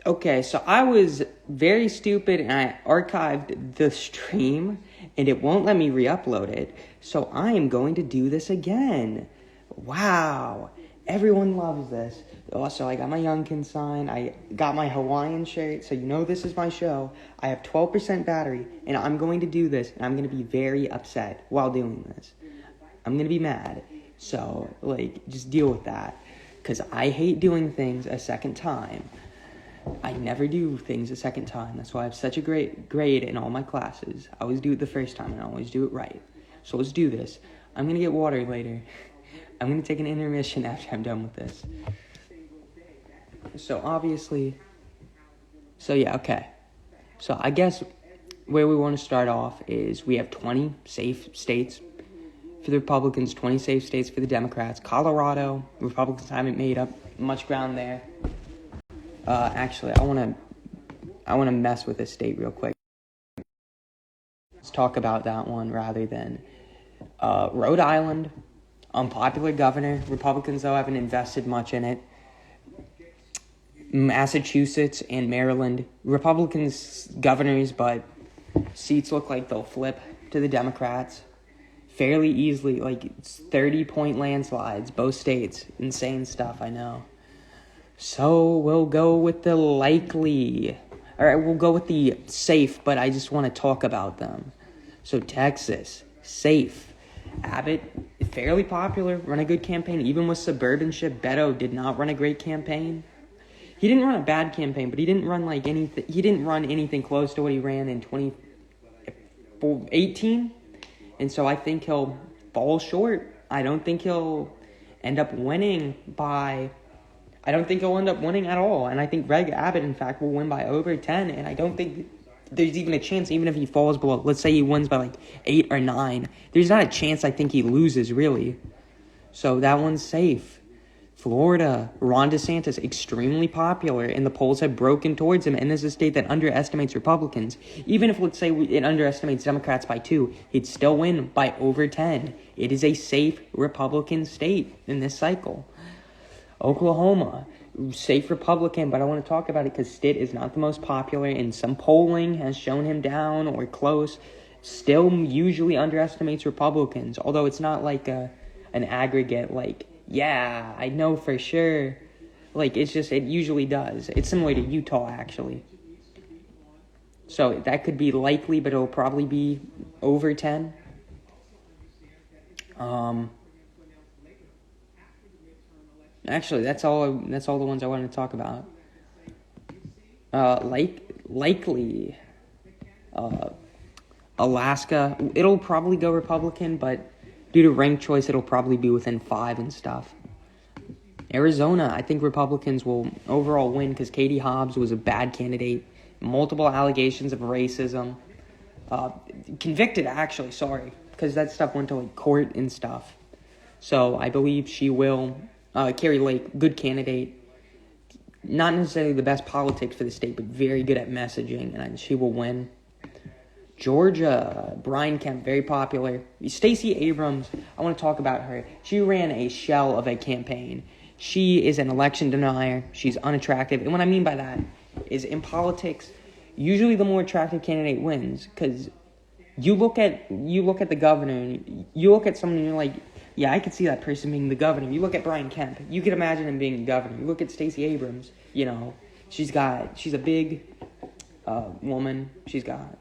Okay, so I was very stupid and I archived the stream and it won't let me re-upload it. So I am going to do this again. Wow. Everyone loves this. Also, I got my Youngkin sign. I got my Hawaiian shirt. So you know this is my show. I have 12% battery and I'm going to do this and I'm going to be very upset while doing this. I'm going to be mad. So, just deal with that. Because I hate doing things a second time. I never do things a second time. That's why I have such a great grade in all my classes. I always do it the first time and I always do it right. So let's do this. I'm going to get water later. I'm going to take an intermission after I'm done with this. So obviously, okay. So I guess where we want to start off is we have 20 safe states for the Republicans, 20 safe states for the Democrats. Colorado, Republicans haven't made up much ground there. Actually, I want to mess with this state real quick. Let's talk about that one rather than Rhode Island. Unpopular governor. Republicans, though, haven't invested much in it. Massachusetts and Maryland. Republicans governors, but seats look like they'll flip to the Democrats fairly easily. It's 30-point landslides, both states. Insane stuff, I know. So we'll go with the likely. All right, we'll go with the safe, but I just want to talk about them. So Texas, safe. Abbott, fairly popular, run a good campaign. Even with suburbanship, Beto did not run a great campaign. He didn't run a bad campaign, but he didn't run anything. He didn't run anything close to what he ran in 2018. And so I think he'll fall short. I don't think he'll end up winning at all. And I think Greg Abbott, in fact, will win by over 10. And I don't think there's even a chance, even if he falls below, let's say he wins by 8 or 9. There's not a chance I think he loses, really. So that one's safe. Florida, Ron DeSantis, extremely popular, and the polls have broken towards him. And this is a state that underestimates Republicans. Even if, let's say, it underestimates Democrats by 2, he'd still win by over 10. It is a safe Republican state in this cycle. Oklahoma, safe Republican, but I want to talk about it because Stitt is not the most popular, and some polling has shown him down or close. Still usually underestimates Republicans, although it's not an aggregate, yeah, I know for sure. It's just, it usually does. It's similar to Utah, actually. So that could be likely, but it'll probably be over 10. Actually, that's all the ones I wanted to talk about. Likely, Alaska, it'll probably go Republican, but due to ranked choice, it'll probably be within 5 and stuff. Arizona, I think Republicans will overall win because Katie Hobbs was a bad candidate. Multiple allegations of racism. Convicted, actually, because that stuff went to court and stuff. So I believe she will. Carrie Lake, good candidate. Not necessarily the best politics for the state, but very good at messaging, and she will win. Georgia, Brian Kemp, very popular. Stacey Abrams, I want to talk about her. She ran a shell of a campaign. She is an election denier. She's unattractive. And what I mean by that is in politics, usually the more attractive candidate wins. Because you look at the governor, and you look at someone and you're like, yeah, I could see that person being the governor. You look at Brian Kemp, you could imagine him being the governor. You look at Stacey Abrams, she's a big woman. She's got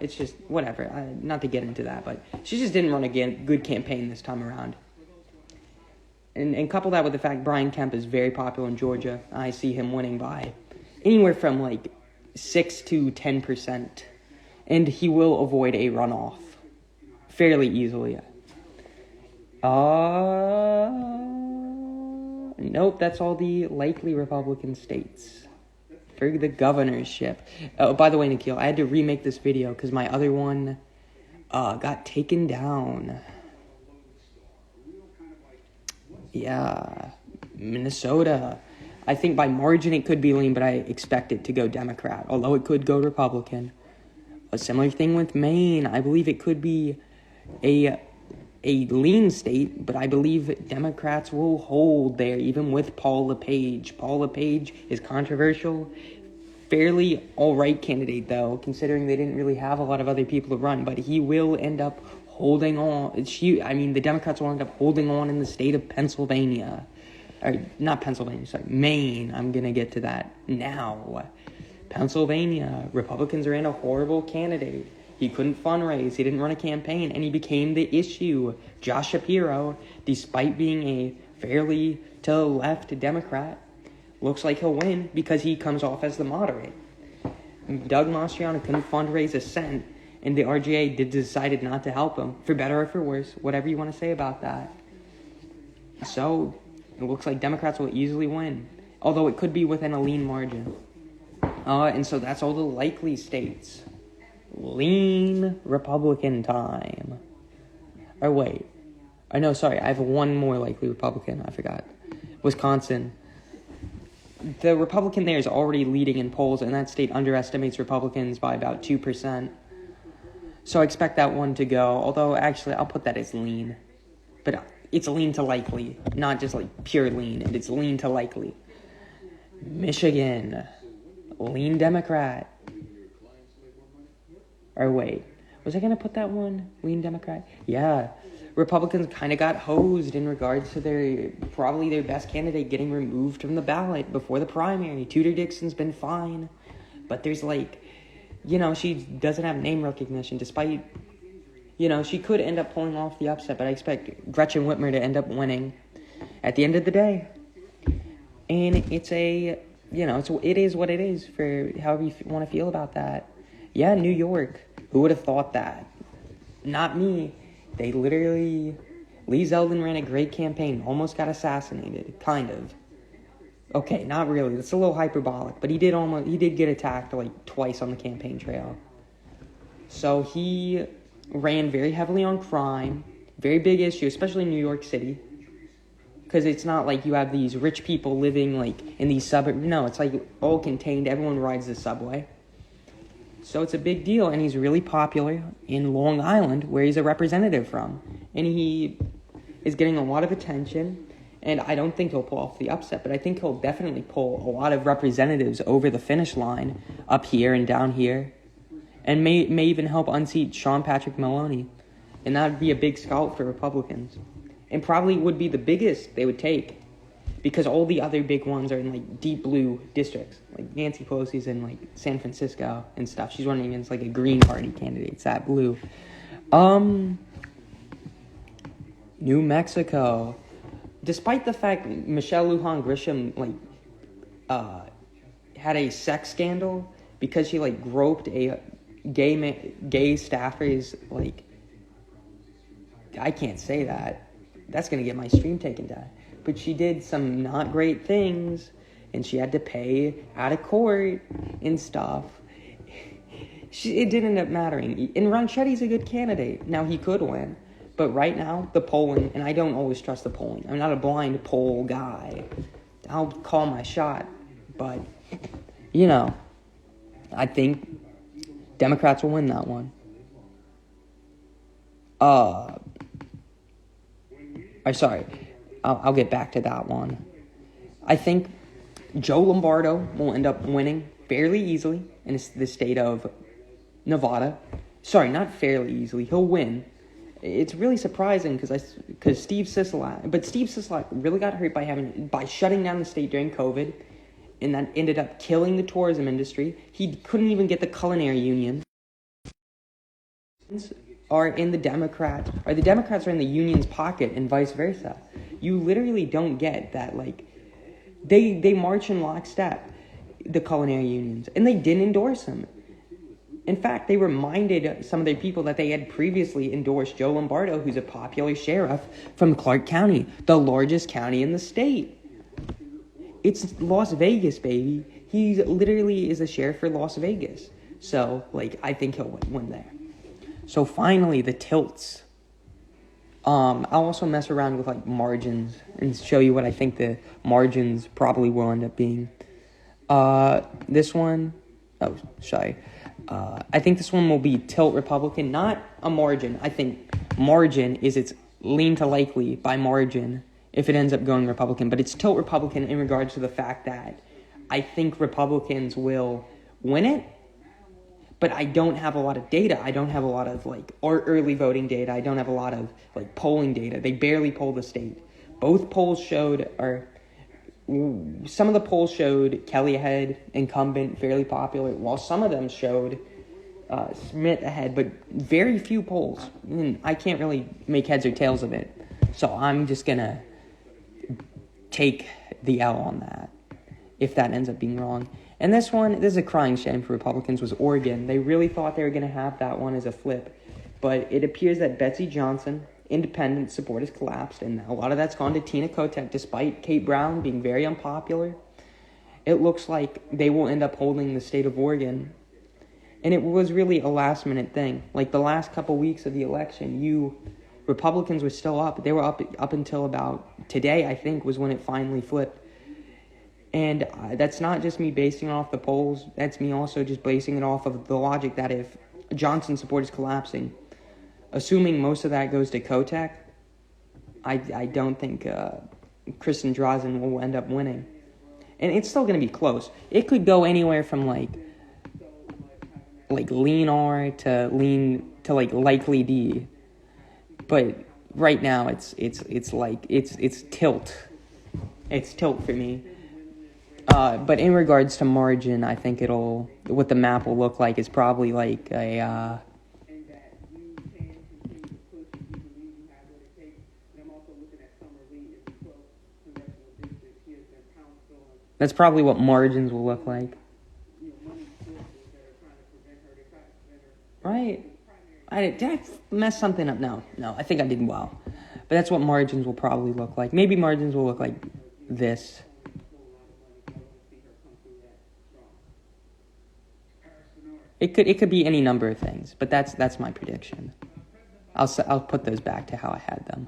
it's just whatever. Not to get into that, but she just didn't run a good campaign this time around. And couple that with the fact Brian Kemp is very popular in Georgia. I see him winning by anywhere from 6 to 10%, and he will avoid a runoff fairly easily. Nope, that's all the likely Republican states for the governorship. Oh, by the way, Nikhil, I had to remake this video because my other one got taken down. Yeah, Minnesota. I think by margin it could be lean, but I expect it to go Democrat, although it could go Republican. A similar thing with Maine. I believe it could be a a lean state, but I believe Democrats will hold there, even with Paul LePage. Paul LePage is controversial. Fairly all-right candidate, though, considering they didn't really have a lot of other people to run, but he will end up holding on. The Democrats will end up holding on in the state of Pennsylvania. Or, not Pennsylvania, sorry, Maine. I'm going to get to that now. Pennsylvania, Republicans ran a horrible candidate. He couldn't fundraise, he didn't run a campaign, and he became the issue. Josh Shapiro, despite being a fairly to-the-left Democrat, looks like he'll win because he comes off as the moderate. Doug Mastriano couldn't fundraise a cent, and the RGA decided not to help him, for better or for worse, whatever you want to say about that. So, it looks like Democrats will easily win, although it could be within a lean margin. And so that's all the likely states. Lean Republican time. Or wait. I have one more likely Republican. I forgot. Wisconsin. The Republican there is already leading in polls, and that state underestimates Republicans by about 2%. So I expect that one to go. Although, actually, I'll put that as lean. But it's lean to likely. Not just like pure lean. It's lean to likely. Michigan. Lean Democrat. Or wait, was I going to put that one? Lean Democrat? Yeah. Republicans kind of got hosed in regards to probably their best candidate getting removed from the ballot before the primary. Tudor Dixon's been fine. But there's she doesn't have name recognition despite, she could end up pulling off the upset. But I expect Gretchen Whitmer to end up winning at the end of the day. And it is what it is for however you want to feel about that. Yeah, New York. Who would have thought that? Not me. Lee Zeldin ran a great campaign, almost got assassinated, kind of. Okay, not really. That's a little hyperbolic, but he did get attacked twice on the campaign trail. So he ran very heavily on crime, very big issue, especially in New York City. Because it's not like you have these rich people living in these suburbs. No, it's all contained. Everyone rides the subway. So it's a big deal, and he's really popular in Long Island, where he's a representative from. And he is getting a lot of attention, and I don't think he'll pull off the upset, but I think he'll definitely pull a lot of representatives over the finish line, up here and down here, and may even help unseat Sean Patrick Maloney. And that would be a big scalp for Republicans. And probably would be the biggest they would take, because all the other big ones are in deep blue districts. Nancy Pelosi's in San Francisco and stuff. She's running against a Green Party candidate. It's that blue. New Mexico. Despite the fact Michelle Lujan Grisham had a sex scandal because she groped a gay staffer's I can't say that. That's gonna get my stream taken down. But she did some not great things, and she had to pay out of court and stuff. It didn't end up mattering. And Ron Chetty's a good candidate. Now, he could win. But right now, the polling, and I don't always trust the polling. I'm not a blind poll guy. I'll call my shot. But, I think Democrats will win that one. I'll get back to that one. I think Joe Lombardo will end up winning fairly easily in the state of Nevada. Sorry, not fairly easily. He'll win. It's really surprising because Steve Sisolak really got hurt by shutting down the state during COVID, and that ended up killing the tourism industry. He couldn't even get the culinary union. The Democrats are in the union's pocket and vice versa. You literally don't get that, they march in lockstep, the culinary unions, and they didn't endorse him. In fact, they reminded some of their people that they had previously endorsed Joe Lombardo, who's a popular sheriff from Clark County, the largest county in the state. It's Las Vegas, baby. He literally is a sheriff for Las Vegas. So, I think he'll win there. So finally, the tilts. I'll also mess around with margins and show you what I think the margins probably will end up being. This one, I think this one will be tilt Republican, not a margin. I think margin is its lean to likely by margin if it ends up going Republican. But it's tilt Republican in regards to the fact that I think Republicans will win it, but I don't have a lot of data. I don't have a lot of early voting data. I don't have a lot of polling data. They barely poll the state. Both polls showed, or some of the polls showed Kelly ahead, incumbent, fairly popular, while some of them showed Smith ahead, but very few polls. I can't really make heads or tails of it. So I'm just going to take the L on that, if that ends up being wrong. And this is a crying shame for Republicans, was Oregon. They really thought they were going to have that one as a flip. But it appears that Betsy Johnson, independent support, has collapsed, and a lot of that's gone to Tina Kotek, despite Kate Brown being very unpopular. It looks like they will end up holding the state of Oregon. And it was really a last-minute thing. The last couple weeks of the election, Republicans were still up. They were up until about today, I think, was when it finally flipped. And that's not just me basing it off the polls. That's me also just basing it off of the logic that if Johnson's support is collapsing, assuming most of that goes to Kotek, I don't think Kristen Drazen will end up winning. And it's still going to be close. It could go anywhere from lean R to likely D. But right now it's tilt. It's tilt for me. But in regards to margin, I think what the map will look like is probably that's probably what margins will look like. Right. Did I mess something up? No, I think I did well. But that's what margins will probably look like. Maybe margins will look like this. It could be any number of things, but that's my prediction. I'll put those back to how I had them.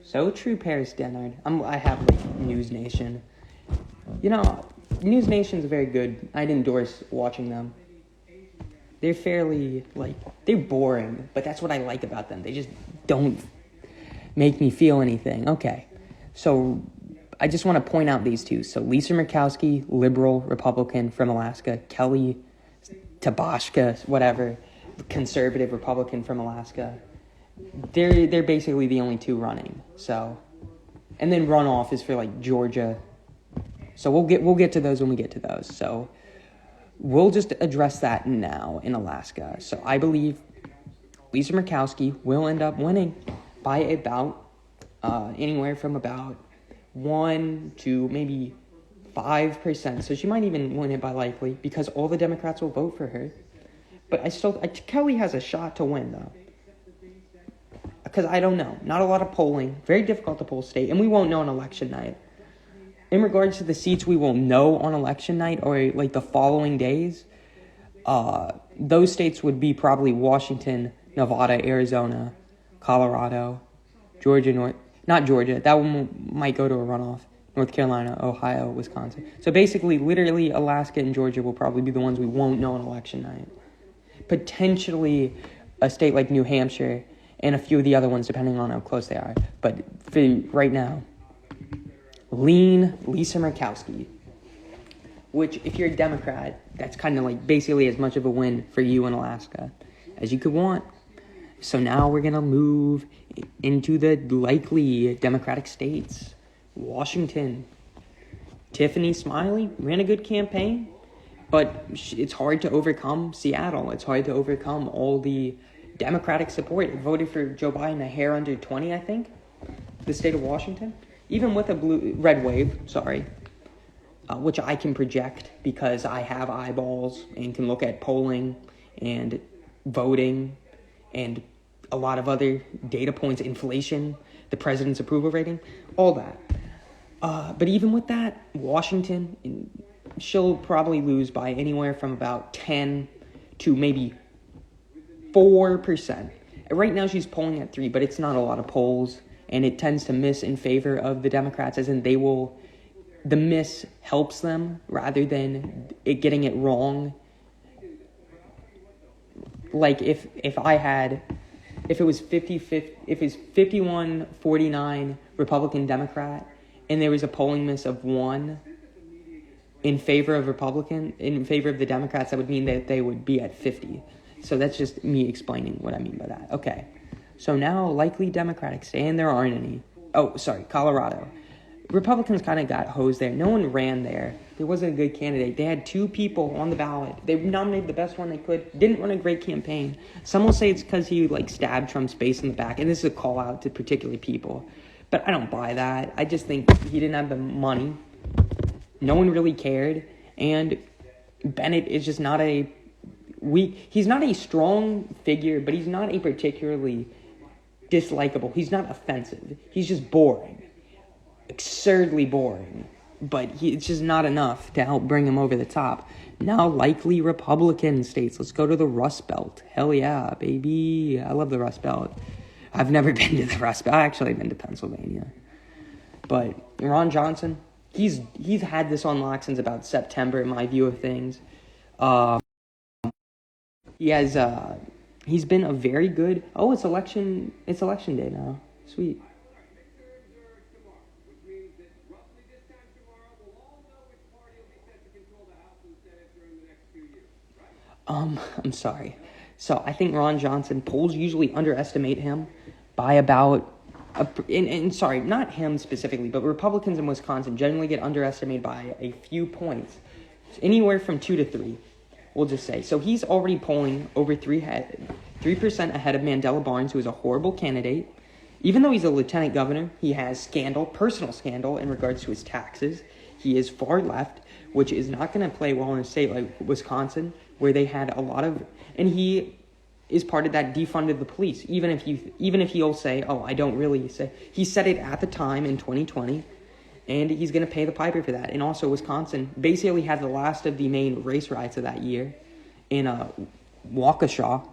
So true, Paris Dennard. I have News Nation. News Nation's very good. I'd endorse watching them. They're fairly, they're boring, but that's what I like about them. They just don't make me feel anything. Okay, so I just want to point out these two. So Lisa Murkowski, liberal Republican from Alaska. Kelly Tabashka, whatever, conservative Republican from Alaska. They're basically the only two running. So, and then runoff is for Georgia. So we'll get to those when we get to those. So we'll just address that now in Alaska. So I believe Lisa Murkowski will end up winning by about anywhere from about 1 to maybe 5%. So she might even win it by likely because all the Democrats will vote for her. But Kelly has a shot to win though. Because I don't know. Not a lot of polling. Very difficult to poll state. And we won't know on election night. In regards to the seats we will know on election night or the following days, those states would be probably Washington, Nevada, Arizona, Colorado, Georgia, not Georgia. That one might go to a runoff. North Carolina, Ohio, Wisconsin. So basically, literally, Alaska and Georgia will probably be the ones we won't know on election night. Potentially a state like New Hampshire and a few of the other ones, depending on how close they are. But for right now, lean Lisa Murkowski, which, if you're a Democrat, that's kind of basically as much of a win for you in Alaska as you could want. So now we're going to move into the likely Democratic states. Washington. Tiffany Smiley ran a good campaign, but it's hard to overcome Seattle. It's hard to overcome all the Democratic support. Voted for Joe Biden a hair under 20, I think, the state of Washington. Even with a red wave, which I can project because I have eyeballs and can look at polling and voting and a lot of other data points, inflation, the president's approval rating, all that. But even with that, Washington, she'll probably lose by anywhere from about 10 to maybe 4%. Right now she's polling at 3%, but it's not a lot of polls, and it tends to miss in favor of the Democrats, as in they will the miss helps them rather than getting it wrong. Like if it was 51-49 Republican Democrat and there was a polling miss of 1 in favor of the Democrats, that would mean that they would be at 50. So that's just me explaining what I mean by that. Okay. So now likely Democratic state, and there aren't any. Oh, sorry, Colorado. Republicans kind of got hosed there. No one ran there. There wasn't a good candidate. They had 2 people on the ballot. They nominated the best one they could. Didn't run a great campaign. Some will say it's because he stabbed Trump's face in the back, and this is a call out to particular people. But I don't buy that. I just think he didn't have the money. No one really cared, and Bennett is just not he's not a strong figure, but he's not a particularly dislikable. He's not offensive. He's just boring. Absurdly boring. But it's just not enough to help bring him over the top. Now, likely Republican states. Let's go to the Rust Belt. Hell yeah, baby. I love the Rust Belt. I've never been to the Rust Belt. Actually, I've been to Pennsylvania. But Ron Johnson, he's had this on lock since about September, in my view of things. He's been a very good... Oh, it's election day now. Sweet. I'm sorry. So I think Ron Johnson, polls usually underestimate him by about... sorry, not him specifically, but Republicans in Wisconsin generally get underestimated by a few points. Anywhere from 2 to 3, we'll just say. So he's already polling over 3% ahead of Mandela Barnes, who is a horrible candidate. Even though he's a lieutenant governor, he has personal scandal in regards to his taxes. He is far left, which is not going to play well in a state like Wisconsin, where they had a lot of... And he is part of that defunded the police. Even if he'll say, oh, I don't really say... He said it at the time in 2020, and he's going to pay the piper for that. And also Wisconsin basically had the last of the main race riots of that year in Waukesha.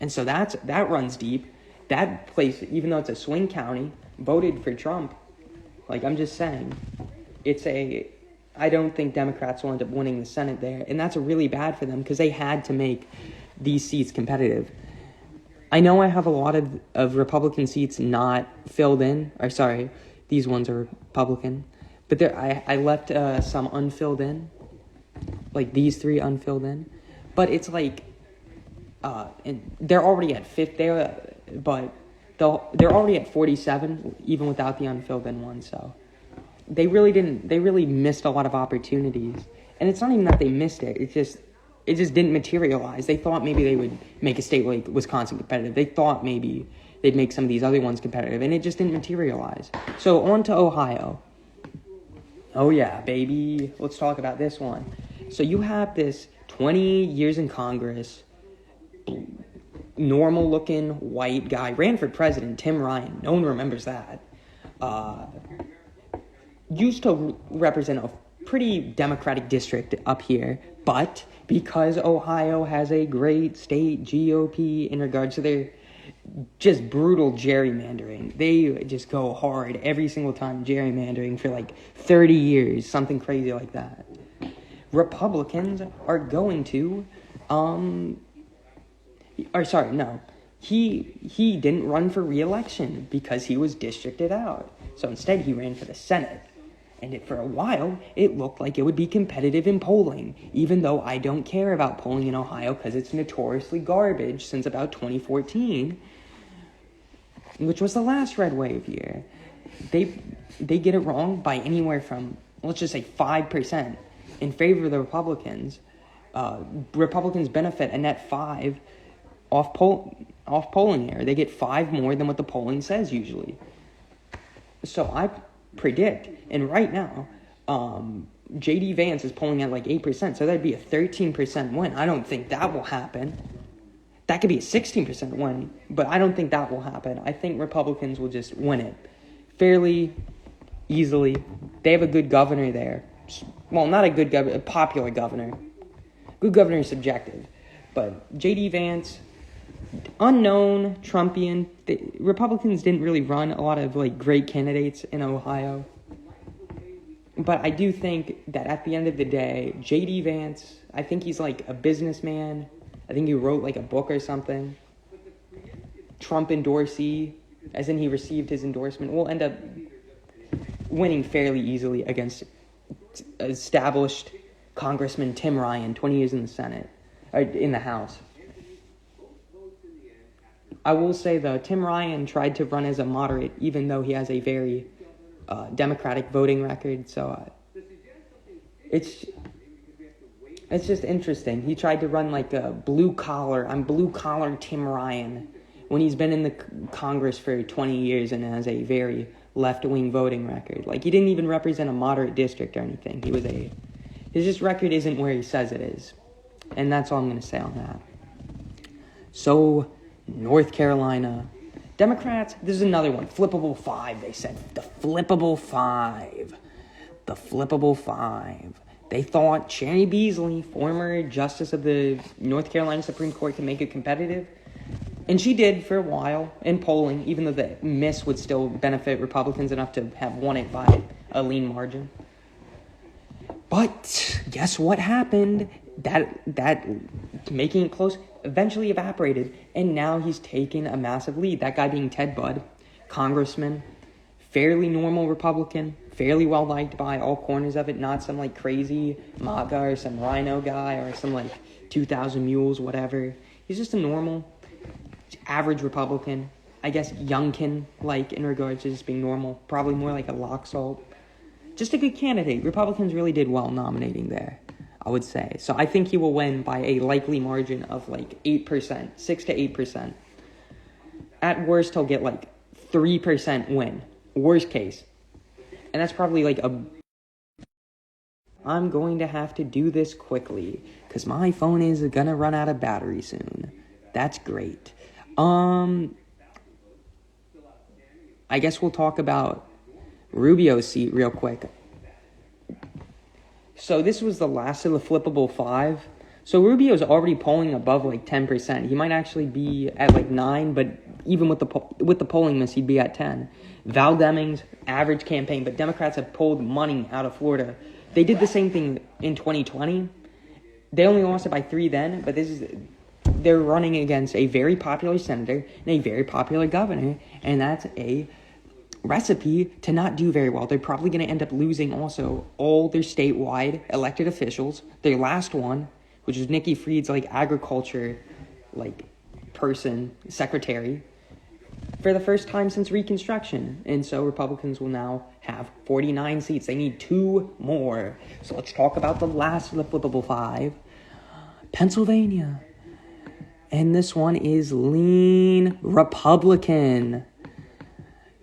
And so that runs deep. That place, even though it's a swing county, voted for Trump. I'm just saying, I don't think Democrats will end up winning the Senate there. And that's really bad for them because they had to make these seats competitive. I know I have a lot of Republican seats not filled in. Or sorry, these ones are Republican. But I left some unfilled in. These 3 unfilled in. But it's and they're already at 50, but they're already at 47, even without the unfilled in one, so... They really missed a lot of opportunities. And it's not even that they missed it. It just didn't materialize. They thought maybe they would make a state like Wisconsin competitive. They thought maybe they'd make some of these other ones competitive. And it just didn't materialize. So on to Ohio. Oh yeah, baby. Let's talk about this one. So you have this 20 years in Congress, normal-looking white guy. Ran for president, Tim Ryan. No one remembers that. Used to represent a pretty Democratic district up here, but because Ohio has a great state GOP in regards to their just brutal gerrymandering, they just go hard every single time gerrymandering for 30 years, something crazy like that. Republicans are going to, he didn't run for re-election because he was districted out. So instead he ran for the Senate. And for a while, it looked like it would be competitive in polling, even though I don't care about polling in Ohio because it's notoriously garbage since about 2014, which was the last red wave year. They get it wrong by anywhere from, let's just say 5% in favor of the Republicans. Republicans benefit a net 5 off polling error. They get 5 more than what the polling says usually. So I predict, and right now, J.D. Vance is polling at 8%, so that'd be a 13% win. I don't think that will happen. That could be a 16% win, but I don't think that will happen. I think Republicans will just win it fairly easily. They have a good governor there. Well, not a good governor, a popular governor. Good governor is subjective, but J.D. Vance, unknown, Trumpian. The Republicans didn't really run a lot of great candidates in Ohio. But I do think that at the end of the day, J.D. Vance, I think he's like a businessman. I think he wrote like a book or something. Trump endorsee, as in he received his endorsement, will end up winning fairly easily against established Congressman Tim Ryan, 20 years in the Senate, or in the House. I will say, though, Tim Ryan tried to run as a moderate, even though he has a very Democratic voting record. So it's just interesting. He tried to run like a I'm blue-collar Tim Ryan, when he's been in the Congress for 20 years and has a very left-wing voting record. Like, he didn't even represent a moderate district or anything. His record isn't where he says it is. And that's all I'm going to say on that. So, North Carolina. Democrats, this is another one. Flippable 5, they said. The flippable 5. The flippable 5. They thought Cherry Beasley, former justice of the North Carolina Supreme Court, can make it competitive. And she did for a while in polling, even though the miss would still benefit Republicans enough to have won it by a lean margin. But guess what happened? That making it close eventually evaporated, and now he's taken a massive lead. That guy being Ted Budd, congressman, fairly normal Republican, fairly well liked by all corners of it, not some like crazy MAGA or some rhino guy or some like 2,000 mules, whatever. He's just a normal, average Republican. I guess Youngkin, like, in regards to just being normal. Probably more like a Laxalt. Just a good candidate. Republicans really did well nominating there, I would say. So I think he will win by a likely margin of like 8%, 6 to 8%. At worst, he'll get like 3% win. Worst case. And that's probably like I'm going to have to do this quickly because my phone is going to run out of battery soon. That's great. I guess we'll talk about Rubio's seat real quick. So this was the last of the flippable 5. So Rubio's already polling above like 10%. He might actually be at like 9, but even with the polling miss, he'd be at 10. Val Demings, average campaign, but Democrats have pulled money out of Florida. They did the same thing in 2020. They only lost it by 3 then, but they're running against a very popular senator and a very popular governor, and that's a recipe to not do very well. They're probably going to end up losing also all their statewide elected officials. Their last one, which is Nikki Fried's like agriculture secretary, for the first time since Reconstruction. And so Republicans will now have 49 seats. They need 2 more. So let's talk about the last of the flippable 5. Pennsylvania. And this one is lean Republican.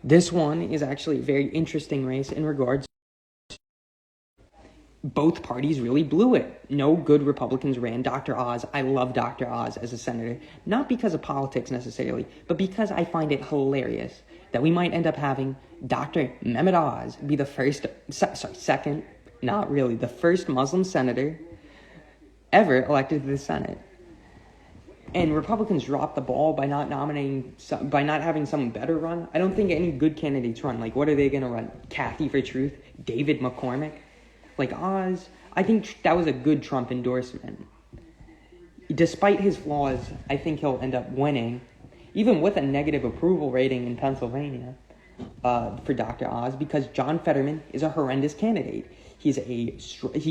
This one is actually a very interesting race in regards. Both parties really blew it. No good Republicans ran. Dr. Oz, I love Dr. Oz as a senator. Not because of politics necessarily, but because I find it hilarious that we might end up having Dr. Mehmet Oz be the first Muslim senator ever elected to the Senate. And Republicans dropped the ball by not having someone better run. I don't think any good candidates run. Like, what are they going to run? Kathy for Truth? David McCormick? Like Oz? I think that was a good Trump endorsement. Despite his flaws, I think he'll end up winning, even with a negative approval rating in Pennsylvania for Dr. Oz, because John Fetterman is a horrendous candidate. He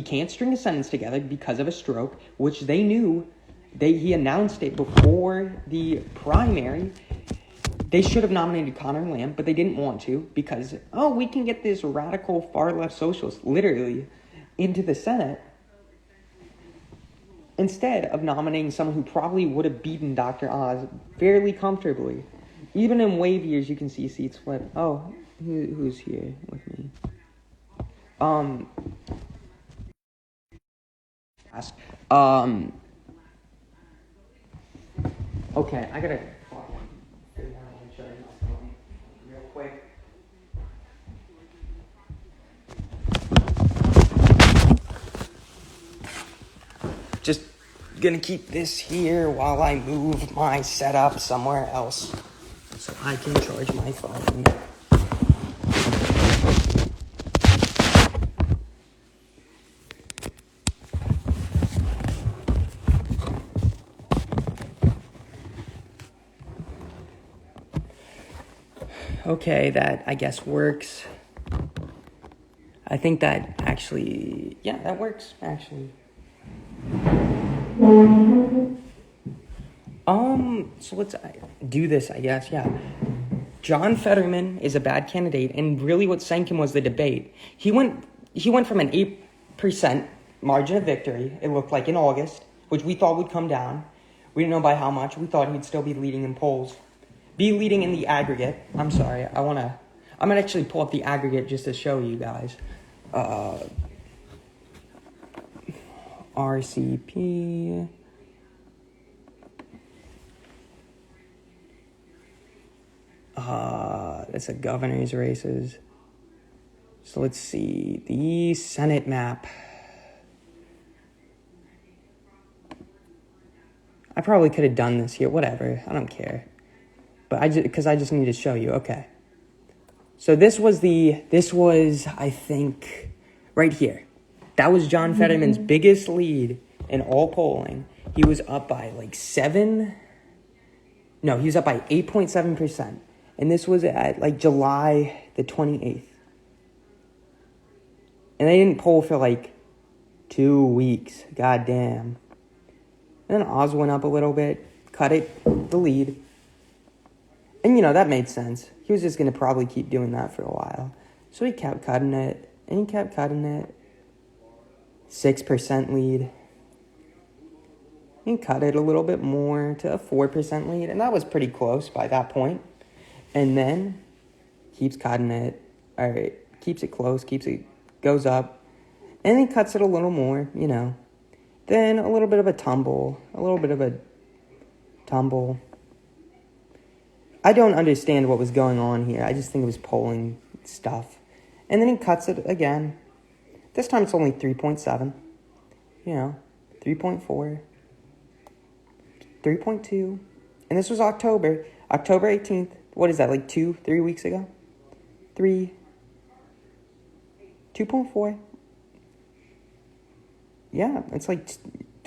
can't string a sentence together because of a stroke, which they knew. He announced it before the primary. They should have nominated Connor Lamb, but they didn't want to because, we can get this radical far-left socialist, literally, into the Senate instead of nominating someone who probably would have beaten Dr. Oz fairly comfortably. Even in wave years, you can see seats flip. Oh, who's here with me? Okay, I gotta figure out how to charge my phone real quick. Just gonna keep this here while I move my setup somewhere else so I can charge my phone. Okay, that I guess works. I think that actually, yeah, that works, actually. So let's do this, I guess, yeah. John Fetterman is a bad candidate, and really what sank him was the debate. He went from an 8% margin of victory, it looked like in August, which we thought would come down. We didn't know by how much. We thought he'd still be leading in polls. Be leading in the aggregate. I'm sorry, I'm gonna actually pull up the aggregate just to show you guys. RCP. That's a governor's races. So let's see the Senate map. I probably could have done this here. Whatever, I don't care. But I just need to show you. Okay. So this was I think right here. That was John Fetterman's biggest lead in all polling. He was up by like 8.7%. And this was at like July the 28th. And they didn't poll for like 2 weeks. God damn. And then Oz went up a little bit, cut the lead. And that made sense. He was just going to probably keep doing that for a while. So he kept cutting it, and he kept cutting it. 6% lead. He cut it a little bit more to a 4% lead, and that was pretty close by that point. And then keeps cutting it. All right, keeps it close, goes up, and he cuts it a little more, Then a little bit of a tumble. I don't understand what was going on here. I just think it was polling stuff. And then he cuts it again. This time it's only 3.7. 3.4. 3.2. And this was October 18th. What is that, like 3 weeks ago? 2.4. Yeah, it's like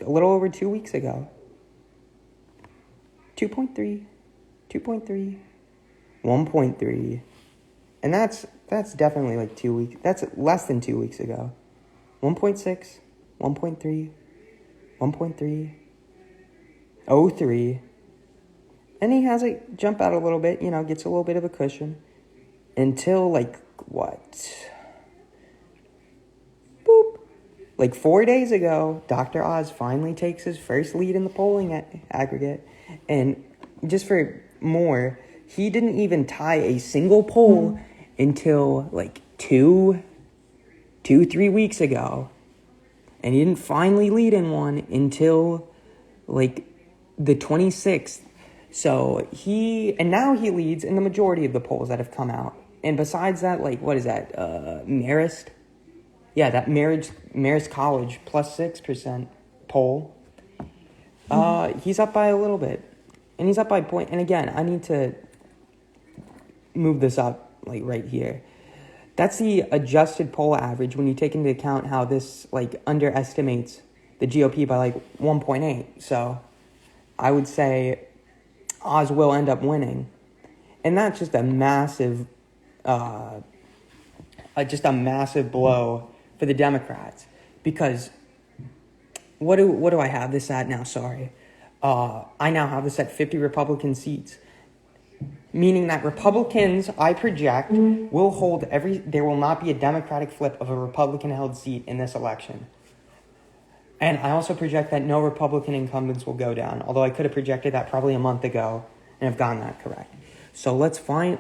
a little over 2 weeks ago. 2.3, 1.3. And that's definitely like 2 weeks. That's less than 2 weeks ago. 1.6, 1.3, 1.3, 0.3. And he has it jump out a little bit, gets a little bit of a cushion. Until like, what? Boop. Like 4 days ago, Dr. Oz finally takes his first lead in the polling aggregate. And just for more, he didn't even tie a single poll until like 3 weeks ago. And he didn't finally lead in one until like the 26th. So now he leads in the majority of the polls that have come out. And besides that, like, what is that? Marist? Yeah, that Marist College plus 6% poll. He's up by a little bit. And he's up by point. And again, I need to move this up, like, right here. That's the adjusted poll average when you take into account how this, like, underestimates the GOP by, like, 1.8. So I would say Oz will end up winning. And that's just a massive blow for the Democrats. Because what do I have this at now? Sorry. I now have this at 50 Republican seats. Meaning that Republicans, I project, will hold there will not be a Democratic flip of a Republican-held seat in this election. And I also project that no Republican incumbents will go down, although I could have projected that probably a month ago and have gotten that correct. So let's go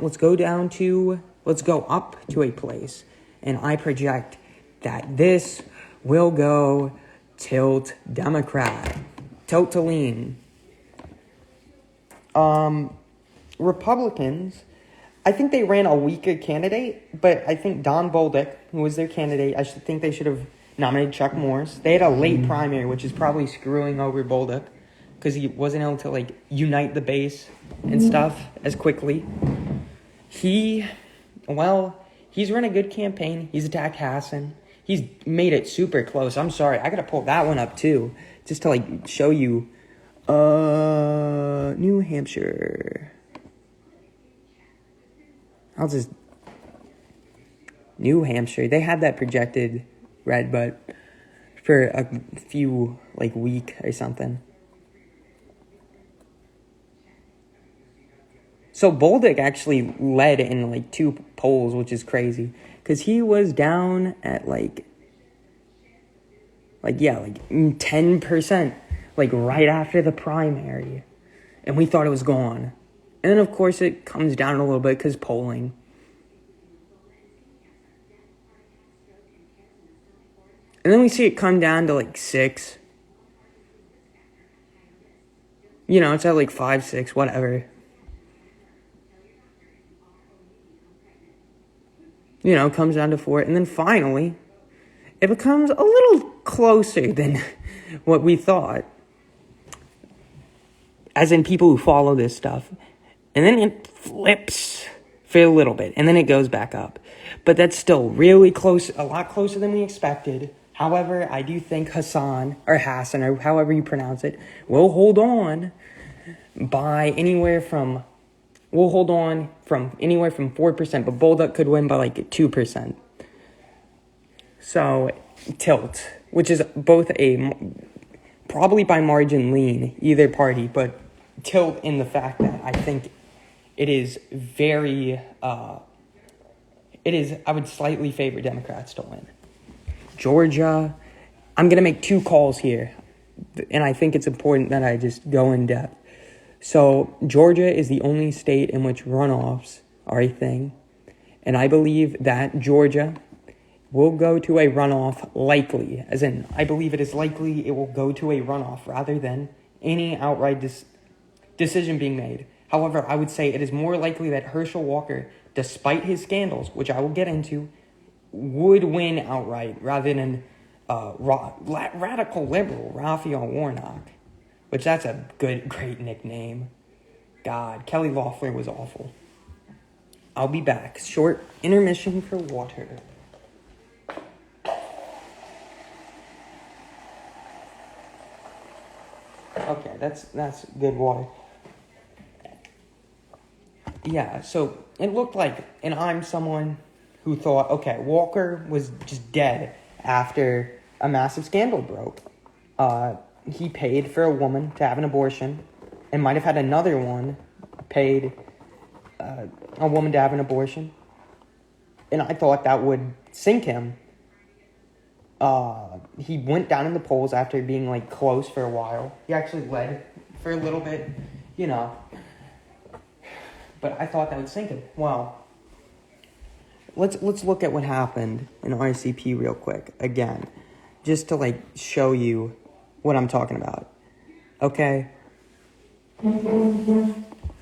up to a place, and I project that this will go tilt Democrat, tilt to lean. Republicans, I think they ran a weaker candidate, but I think Don Bolduc, who was their candidate, I think they should have nominated Chuck Morse. They had a late primary, which is probably screwing over Bolduc because he wasn't able to like unite the base and stuff as quickly. He's run a good campaign. He's attacked Hassan. He's made it super close. I'm sorry, I gotta pull that one up too, just to like show you. New Hampshire. New Hampshire. They had that projected red, but for a few, week or something. So Bolduc actually led in, 2 polls, which is crazy. Because he was down at, 10%, right after the primary. And we thought it was gone. And then, of course, it comes down a little bit because polling. And then we see it come down to, 6. It's at, 5, 6, whatever. Comes down to 4. And then finally, it becomes a little closer than what we thought. As in people who follow this stuff. And then it flips for a little bit. And then it goes back up. But that's still really close, a lot closer than we expected. However, I do think Hassan, or however you pronounce it, will hold on from anywhere from 4%, but Bolduc could win by 2%. So, tilt, which is both probably by margin lean, either party, but tilt in the fact that I think it is I would slightly favor Democrats to win. Georgia, I'm going to make 2 calls here, and I think it's important that I just go in depth. So, Georgia is the only state in which runoffs are a thing, and I believe that Georgia will go to a runoff likely, as in, I believe it is likely it will go to a runoff rather than any outright decision being made. However, I would say it is more likely that Herschel Walker, despite his scandals, which I will get into, would win outright rather than radical liberal Raphael Warnock, which that's a great nickname. God, Kelly Loeffler was awful. I'll be back. Short intermission for water. Okay, that's good water. Yeah, so it looked like, and I'm someone who thought, okay, Walker was just dead after a massive scandal broke. He paid for a woman to have an abortion and might have had another one paid a woman to have an abortion. And I thought that would sink him. He went down in the polls after being close for a while. He actually led for a little bit, But I thought that would sink him. Well, let's look at what happened in RCP real quick again, just to show you what I'm talking about. Okay.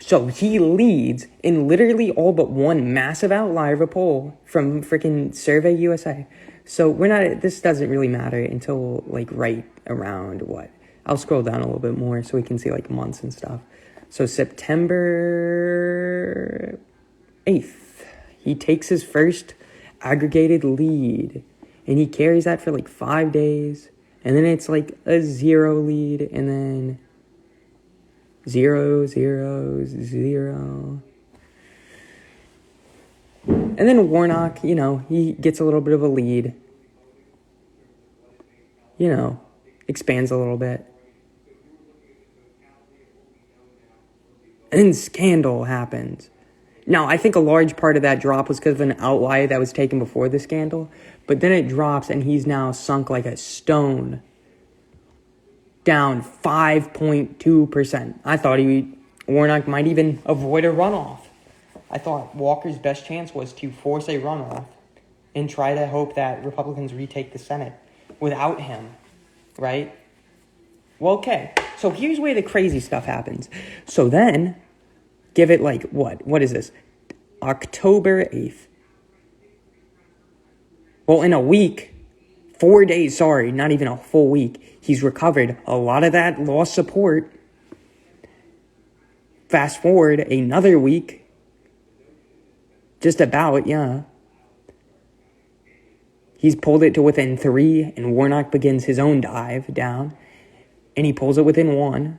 So he leads in literally all but one massive outlier of a poll from freaking Survey USA. So this doesn't really matter until right around what? I'll scroll down a little bit more so we can see months and stuff. So September 8th, he takes his first aggregated lead and he carries that for 5 days. And then it's a 0 lead and then 0, 0, 0. And then Warnock, he gets a little bit of a lead. Expands a little bit. And scandal happens. Now, I think a large part of that drop was because of an outlier that was taken before the scandal. But then it drops and he's now sunk like a stone. Down 5.2%. I thought Warnock might even avoid a runoff. I thought Walker's best chance was to force a runoff and try to hope that Republicans retake the Senate without him, right? Well, okay. So here's where the crazy stuff happens. So then, give it what? What is this? October 8th. Well, in a week, 4 days, sorry, not even a full week, he's recovered a lot of that lost support. Fast forward another week. Just about, yeah. He's pulled it to within 3, and Warnock begins his own dive down. And he pulls it within 1.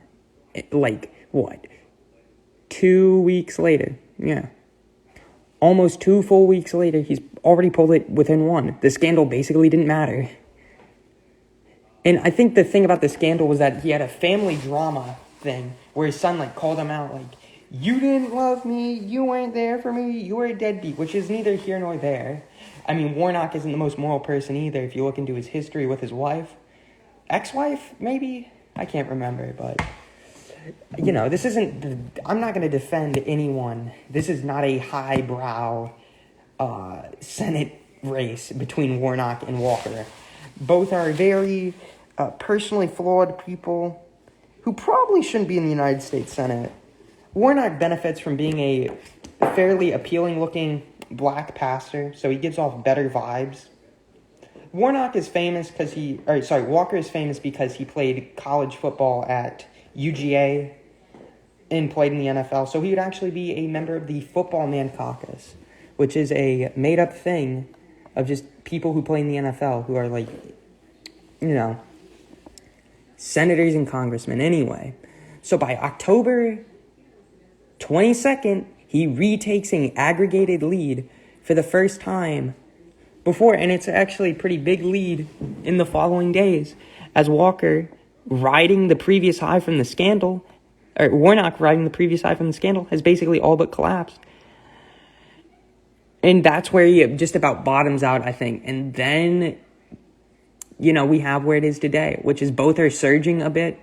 2 weeks later. Yeah. almost 2 full weeks later, he's already pulled it within 1. The scandal basically didn't matter. And I think the thing about the scandal was that he had a family drama thing where his son, called him out, you didn't love me, you weren't there for me, you were a deadbeat, which is neither here nor there. I mean, Warnock isn't the most moral person either if you look into his history with his wife. Ex-wife, maybe? I can't remember, but, this isn't, I'm not going to defend anyone. This is not a highbrow Senate race between Warnock and Walker. Both are very personally flawed people who probably shouldn't be in the United States Senate. Warnock benefits from being a fairly appealing-looking black pastor, so he gives off better vibes. Walker is famous because he played college football at UGA and played in the NFL, so he would actually be a member of the Football Man Caucus, which is a made-up thing of just people who play in the NFL who are senators and congressmen anyway. So by October 22nd, he retakes an aggregated lead for the first time before, and it's actually a pretty big lead in the following days, as Warnock riding the previous high from the scandal, has basically all but collapsed. And that's where he just about bottoms out, I think. And then, we have where it is today, which is both are surging a bit,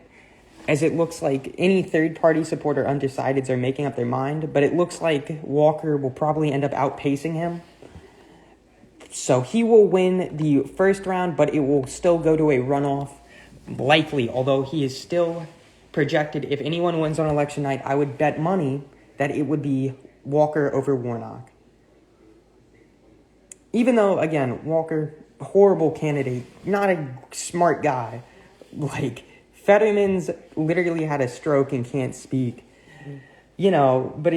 as it looks like any third-party supporter undecideds are making up their mind, but it looks like Walker will probably end up outpacing him. So he will win the first round, but it will still go to a runoff, likely, although he is still projected. If anyone wins on election night, I would bet money that it would be Walker over Warnock. Even though, again, Walker, horrible candidate, not a smart guy. Fetterman's literally had a stroke and can't speak. But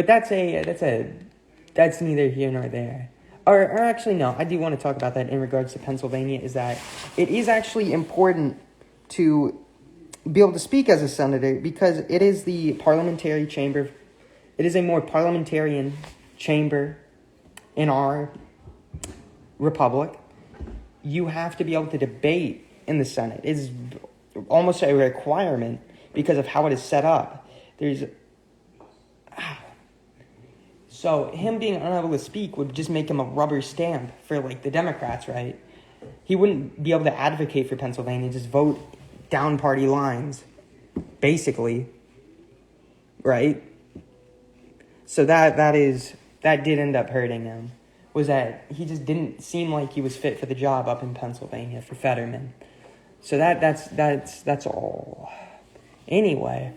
that's neither here nor there. Or actually, no, I do want to talk about that in regards to Pennsylvania, is that it is actually important to be able to speak as a senator because it is the parliamentary chamber. It is a more parliamentarian chamber in our republic. You have to be able to debate in the Senate. It's almost a requirement because of how it is set up. So him being unable to speak would just make him a rubber stamp for the Democrats, right? He wouldn't be able to advocate for Pennsylvania, just vote down party lines, basically, right? So that did end up hurting him, was that he just didn't seem like he was fit for the job up in Pennsylvania for Fetterman. So that's all. Anyway,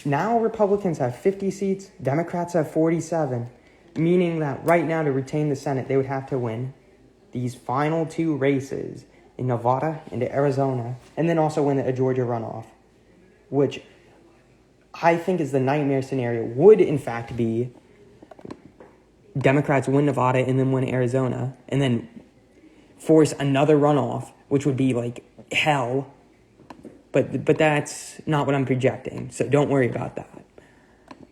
now Republicans have 50 seats, Democrats have 47, meaning that right now to retain the Senate, they would have to win these final 2 races in Nevada and Arizona, and then also win a Georgia runoff, which I think is the nightmare scenario. Would, in fact, be Democrats win Nevada and then win Arizona, and then force another runoff, which would be hell. But that's not what I'm projecting, so don't worry about that.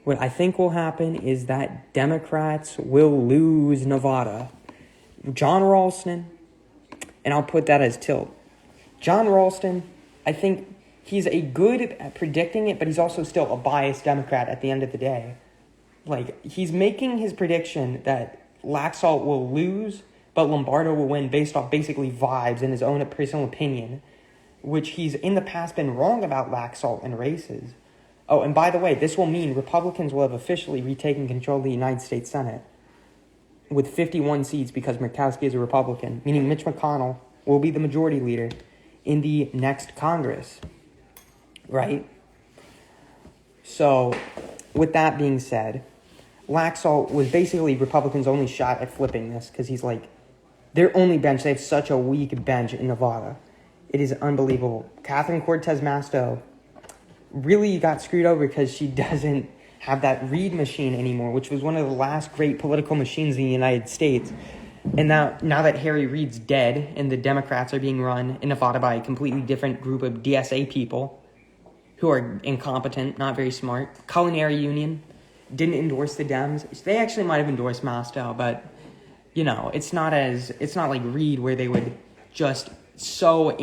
What I think will happen is that Democrats will lose Nevada. John Ralston, and I'll put that as tilt. John Ralston, I think he's a good at predicting it, but he's also still a biased Democrat at the end of the day. He's making his prediction that Laxalt will lose, but Lombardo will win based off basically vibes and his own personal opinion, which he's in the past been wrong about Laxalt in races. Oh, and by the way, this will mean Republicans will have officially retaken control of the United States Senate with 51 seats because Murkowski is a Republican, meaning Mitch McConnell will be the majority leader in the next Congress, right? So, with that being said, Laxalt was basically Republicans' only shot at flipping this because he's their only bench. They have such a weak bench in Nevada. It is unbelievable. Catherine Cortez Masto really got screwed over because she doesn't have that Reed machine anymore, which was one of the last great political machines in the United States. And now that Harry Reid's dead and the Democrats are being run in Nevada by a completely different group of DSA people who are incompetent, not very smart, Culinary Union, didn't endorse the Dems. They actually might have endorsed Mostow, but, it's not like Reed where they would just so,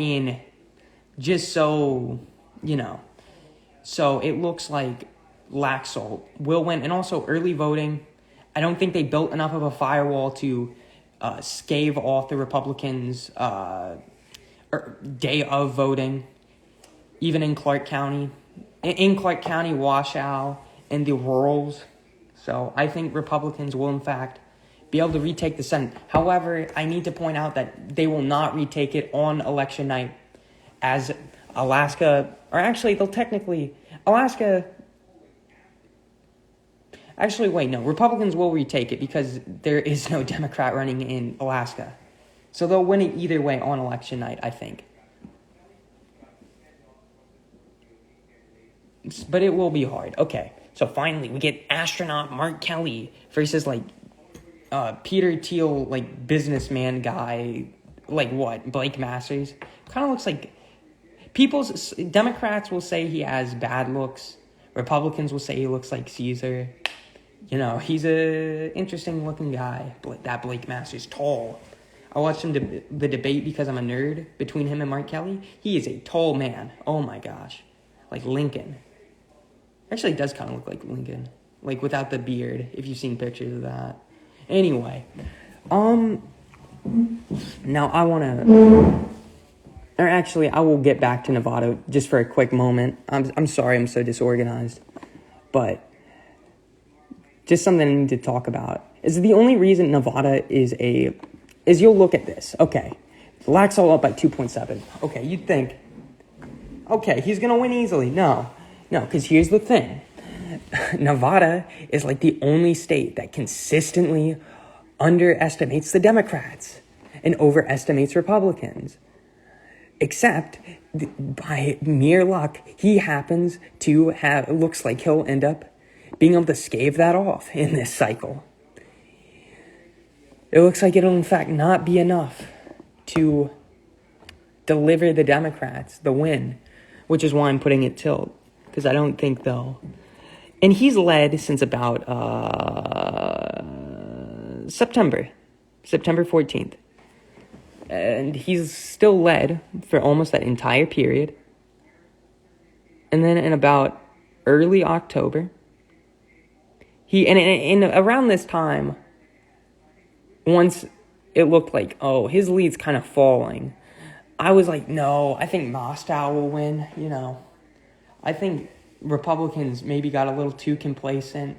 so it looks like Laxalt will win. And also early voting, I don't think they built enough of a firewall to stave off the Republicans' day of voting, even in Clark County. In Clark County, Washoe, and the rurals. So I think Republicans will, in fact, be able to retake the Senate. However, I need to point out that they will not retake it on election night, as Alaska, or actually, they'll technically, Alaska, actually, wait, no, Republicans will retake it because there is no Democrat running in Alaska. So they'll win it either way on election night, I think. But it will be hard. Okay, so finally, we get astronaut Mark Kelly versus, Peter Thiel, businessman guy, what? Blake Masters? Kind of looks like... Democrats will say he has bad looks. Republicans will say he looks like Caesar. He's a interesting looking guy. That Blake Masters, tall. I watched the debate because I'm a nerd between him and Mark Kelly. He is a tall man. Oh my gosh. Like Lincoln. Actually, it does kind of look like Lincoln. Without the beard, if you've seen pictures of that. Anyway. Now I want to... Or actually, I will get back to Nevada just for a quick moment. I'm sorry I'm so disorganized. But just something I need to talk about. Is the only reason Nevada is you'll look at this. Okay. Laxalt up by 2.7. Okay, you'd think, okay, he's going to win easily. No, because here's the thing. Nevada is the only state that consistently underestimates the Democrats and overestimates Republicans. Except, by mere luck, he happens to have, it looks like he'll end up being able to stave that off in this cycle. It looks like it'll in fact not be enough to deliver the Democrats the win, which is why I'm putting it tilt, because I don't think they'll. And he's led since about September 14th. And he's still led for almost that entire period. And then in about early October, and around this time, once it looked like, his lead's kind of falling, I was like, no, I think Mostow will win, I think Republicans maybe got a little too complacent.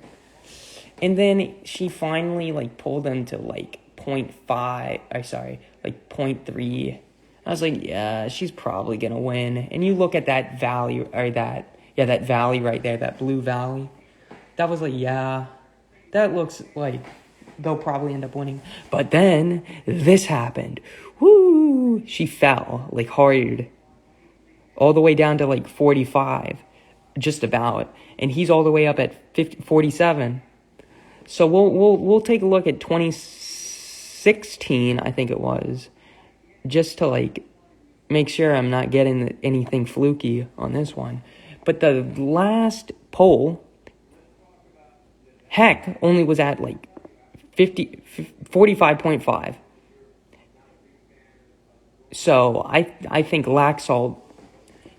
And then she finally, pulled them to, 0.3. I was like, yeah, she's probably going to win. And you look at that valley, that valley right there, that blue valley. That was yeah, that looks like they'll probably end up winning. But then this happened. Woo! She fell, hard. All the way down to 45, just about. And he's all the way up at 47. So we'll take a look at 2016, I think it was, just to make sure I'm not getting anything fluky on this one. But the last poll, heck, only was at 45.5. So I think Laxalt,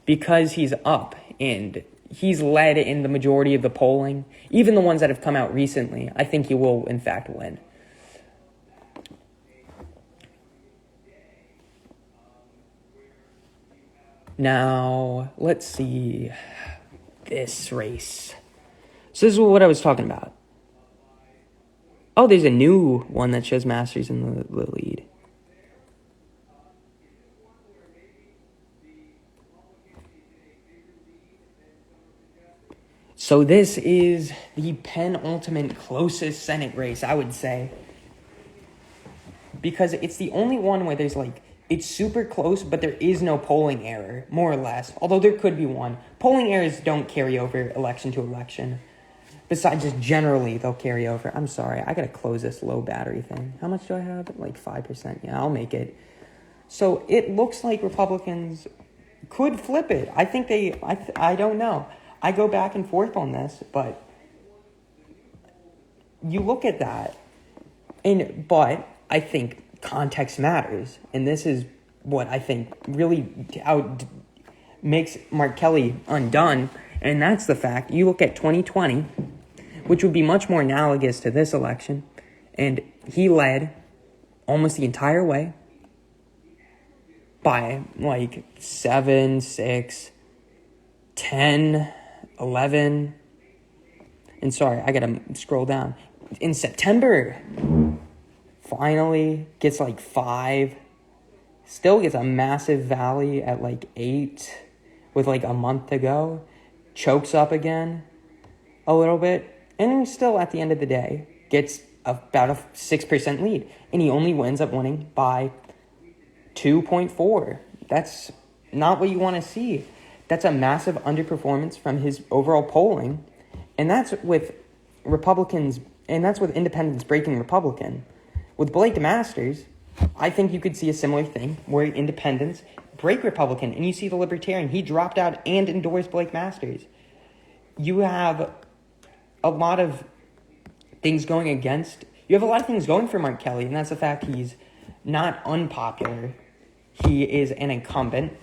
because he's up and he's led in the majority of the polling, even the ones that have come out recently, I think he will in fact win. Now, let's see this race. So this is what I was talking about. Oh, there's a new one that shows Masters in the lead. So this is the penultimate closest Senate race, I would say. Because it's the only one where there's it's super close, but there is no polling error, more or less. Although there could be one. Polling errors don't carry over election to election. Besides, just generally, they'll carry over. I'm sorry, I gotta close this low battery thing. How much do I have? 5%. Yeah, I'll make it. So it looks like Republicans could flip it. I think I don't know. I go back and forth on this, but you look at that, but I think context matters, and this is what I think really makes Mark Kelly undone, and that's the fact you look at 2020, which would be much more analogous to this election, and he led almost the entire way by like 7, 6, 10, 11, and sorry, I gotta scroll down. In September, finally gets like 5, still gets a massive valley at like 8 with like a month to go, chokes up again a little bit, and then still at the end of the day gets about a 6% lead, and he only ends up winning by 2.4. That's not what you want to see. That's a massive underperformance from his overall polling, and that's with Republicans, and that's with independents breaking Republican. With Blake Masters, I think you could see a similar thing where independents break Republican, and you see the Libertarian, he dropped out and endorsed Blake Masters. You have a lot of things going against. You have a lot of things going for Mark Kelly, and that's the fact he's not unpopular. He is an incumbent,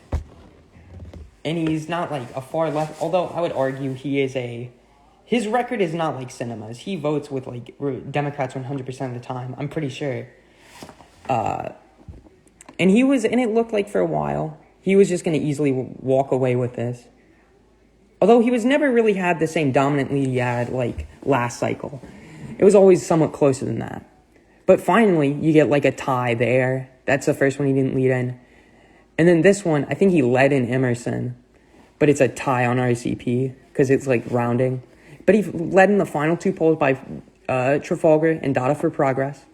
and he's not like a far left, although I would argue his record is not like Sinema's. He votes with like Democrats 100% of the time, I'm pretty sure. And it looked like for a while, he was just going to easily walk away with this. Although he was never really had the same dominant lead he had like last cycle. It was always somewhat closer than that. But finally, you get like a tie there. That's the first one he didn't lead in. And then this one, I think he led in Emerson, but it's a tie on RCP because it's like rounding. But he led in the final 2 polls by Trafalgar and Data for Progress,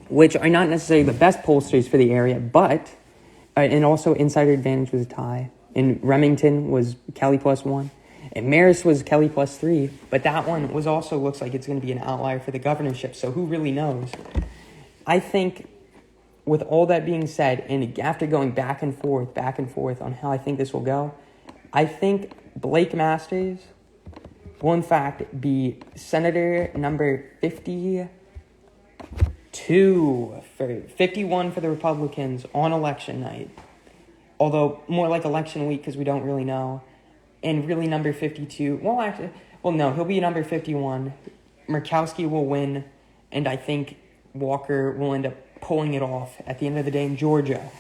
which are not necessarily the best pollsters for the area, but, and also Insider Advantage was a tie. And Remington was Kelly +1. And Maris was Kelly +3. But that one was also looks like it's going to be an outlier for the governorship. So who really knows? I think with all that being said, and after going back and forth on how I think this will go, I think Blake Masters will in fact be Senator number 51 for the Republicans on election night. Although more like election week because we don't really know. And really number 52. No, he'll be number 51. Murkowski will win. And I think Walker will end up pulling it off at the end of the day in Georgia.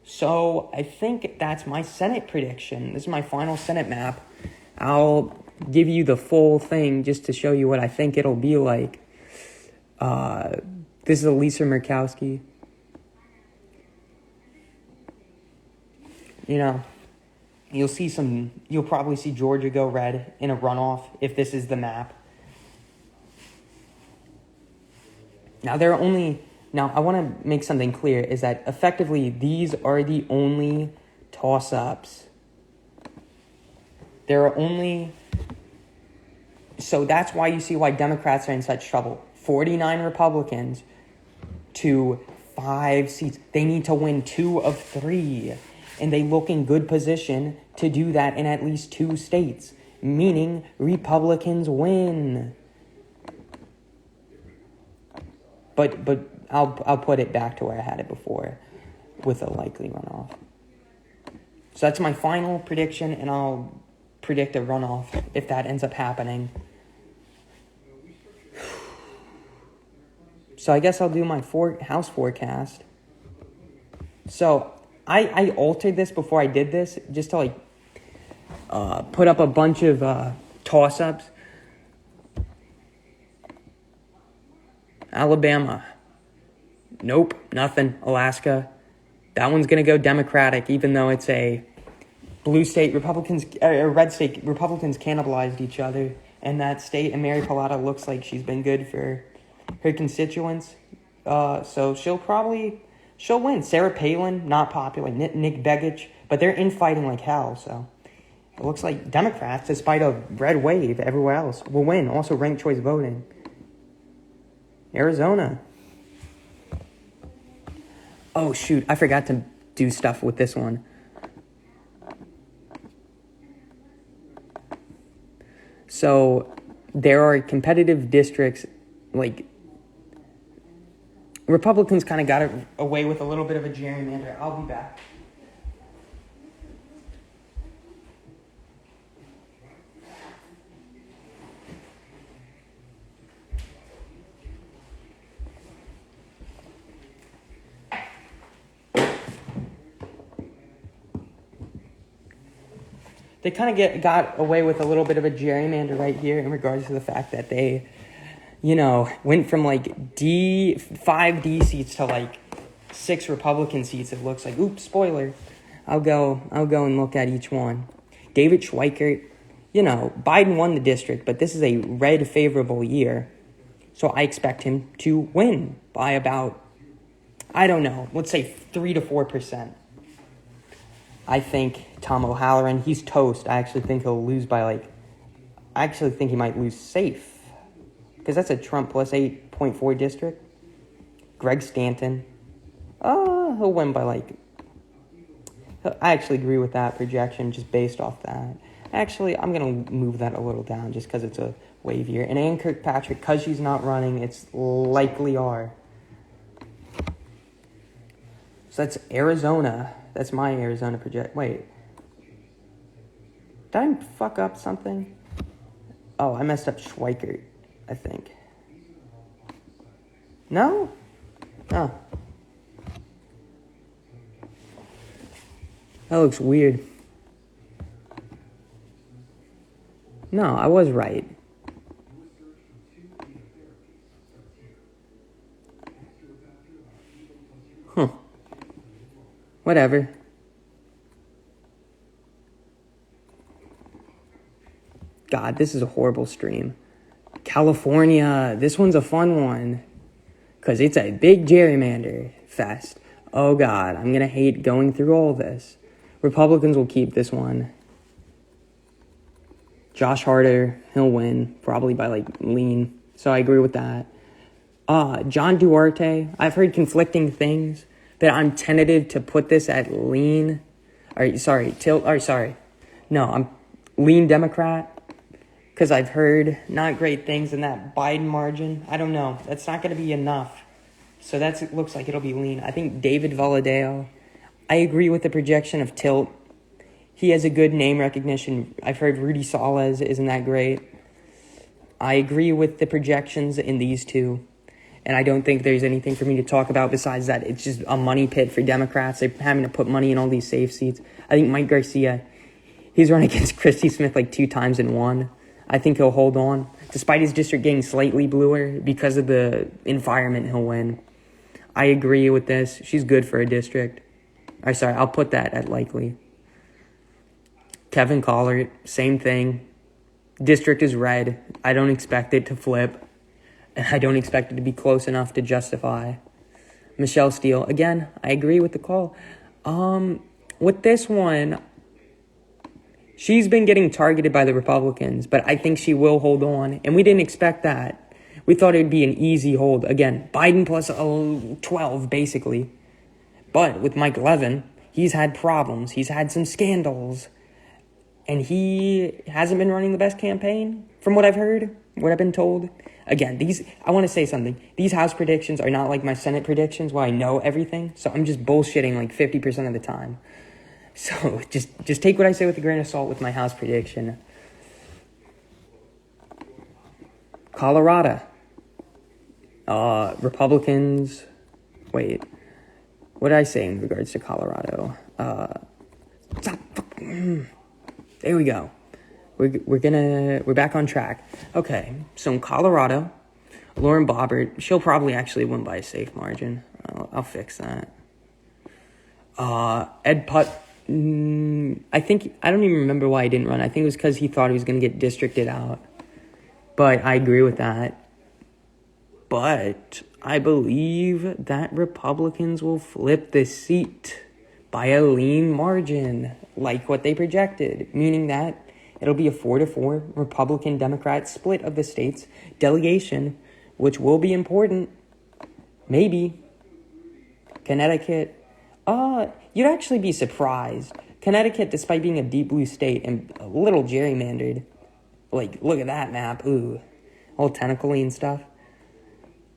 So I think that's my Senate prediction. This is my final Senate map. I'll give you the full thing just to show you what I think it'll be like. This is Elisa Murkowski. You know, you'll probably see Georgia go red in a runoff if this is the map. Now, I want to make something clear, is that effectively these are the only toss-ups. So that's why you see why Democrats are in such trouble. 49 Republicans to 5 seats. They need to win 2 of 3. And they look in good position to do that in at least 2 states, meaning Republicans win. But I'll put it back to where I had it before with a likely runoff. So that's my final prediction, and I'll predict a runoff if that ends up happening. So I guess I'll do my house forecast. So I altered this before I did this just to put up a bunch of toss-ups. Alabama. Nope, nothing. Alaska. That one's going to go Democratic, even though it's a blue state. Red state. Republicans cannibalized each other in that state, and Mary Pallotta looks like she's been good for her constituents. So she'll win. Sarah Palin, not popular. Nick Begich, but they're infighting like hell, so it looks like Democrats, despite a red wave everywhere else, will win. Also ranked choice voting. Arizona. Oh, shoot. I forgot to do stuff with this one. So, there are competitive districts, like, Republicans kind of got away with a little bit of a gerrymander. I'll be back. They kind of got away with a little bit of a gerrymander right here in regards to the fact that they, went from like 5D seats to like 6 Republican seats. It looks like. Oops, spoiler. I'll go and look at each one. David Schweikert, Biden won the district, but this is a red favorable year. So I expect him to win by about, I don't know, let's say 3 to 4%. I think Tom O'Halloran, he's toast. I actually think he'll lose by I actually think he might lose safe. Because that's a Trump plus 8.4 district. Greg Stanton, he'll win by I actually agree with that projection just based off that. Actually, I'm going to move that a little down just because it's a wave year. And Ann Kirkpatrick, because she's not running, it's likely R. So that's Arizona. That's my Arizona project. Wait. Did I fuck up something? Oh, I messed up Schweikert, I think. No? Oh. That looks weird. No, I was right. Huh. Whatever. God, this is a horrible stream. California. This one's a fun one. Because it's a big gerrymander fest. Oh, God. I'm going to hate going through all this. Republicans will keep this one. Josh Harder, he'll win. Probably by, lean. So I agree with that. John Duarte. I've heard conflicting things. That I'm tentative to put this at lean. No, I'm lean Democrat. Because I've heard not great things in that Biden margin. I don't know. That's not going to be enough. So it looks like it'll be lean. I think David Valadao. I agree with the projection of Tilt. He has a good name recognition. I've heard Rudy Salas isn't that great. I agree with the projections in these two. And I don't think there's anything for me to talk about besides that. It's just a money pit for Democrats. They're having to put money in all these safe seats. I think Mike Garcia, he's run against Christy Smith 2 times and won. I think he'll hold on. Despite his district getting slightly bluer, because of the environment, he'll win. I agree with this. She's good for a district. I'll put that at likely. Kevin Collard, same thing. District is red. I don't expect it to flip. And I don't expect it to be close enough to justify. Michelle Steele, again, I agree with the call. With this one, she's been getting targeted by the Republicans, but I think she will hold on. And we didn't expect that. We thought it would be an easy hold. Again, Biden plus 12, basically. But with Mike Levin, he's had problems. He's had some scandals. And he hasn't been running the best campaign, from what I've heard, what I've been told. Again, I want to say something. These House predictions are not like my Senate predictions where I know everything. So I'm just bullshitting 50% of the time. So just take what I say with a grain of salt with my House prediction. Colorado. Republicans. Wait. What did I say in regards to Colorado? There we go. We're back on track. Okay, so in Colorado, Lauren Boebert, she'll probably actually win by a safe margin. I'll fix that. Ed Putt, I don't even remember why he didn't run. I think it was because he thought he was going to get districted out. But I agree with that. But I believe that Republicans will flip the seat by a lean margin, like what they projected, meaning that it'll be a 4-4 Republican-Democrat split of the state's delegation, which will be important. Maybe. Connecticut. You'd actually be surprised. Connecticut, despite being a deep blue state and a little gerrymandered, like, look at that map. Ooh, all tentacly and stuff.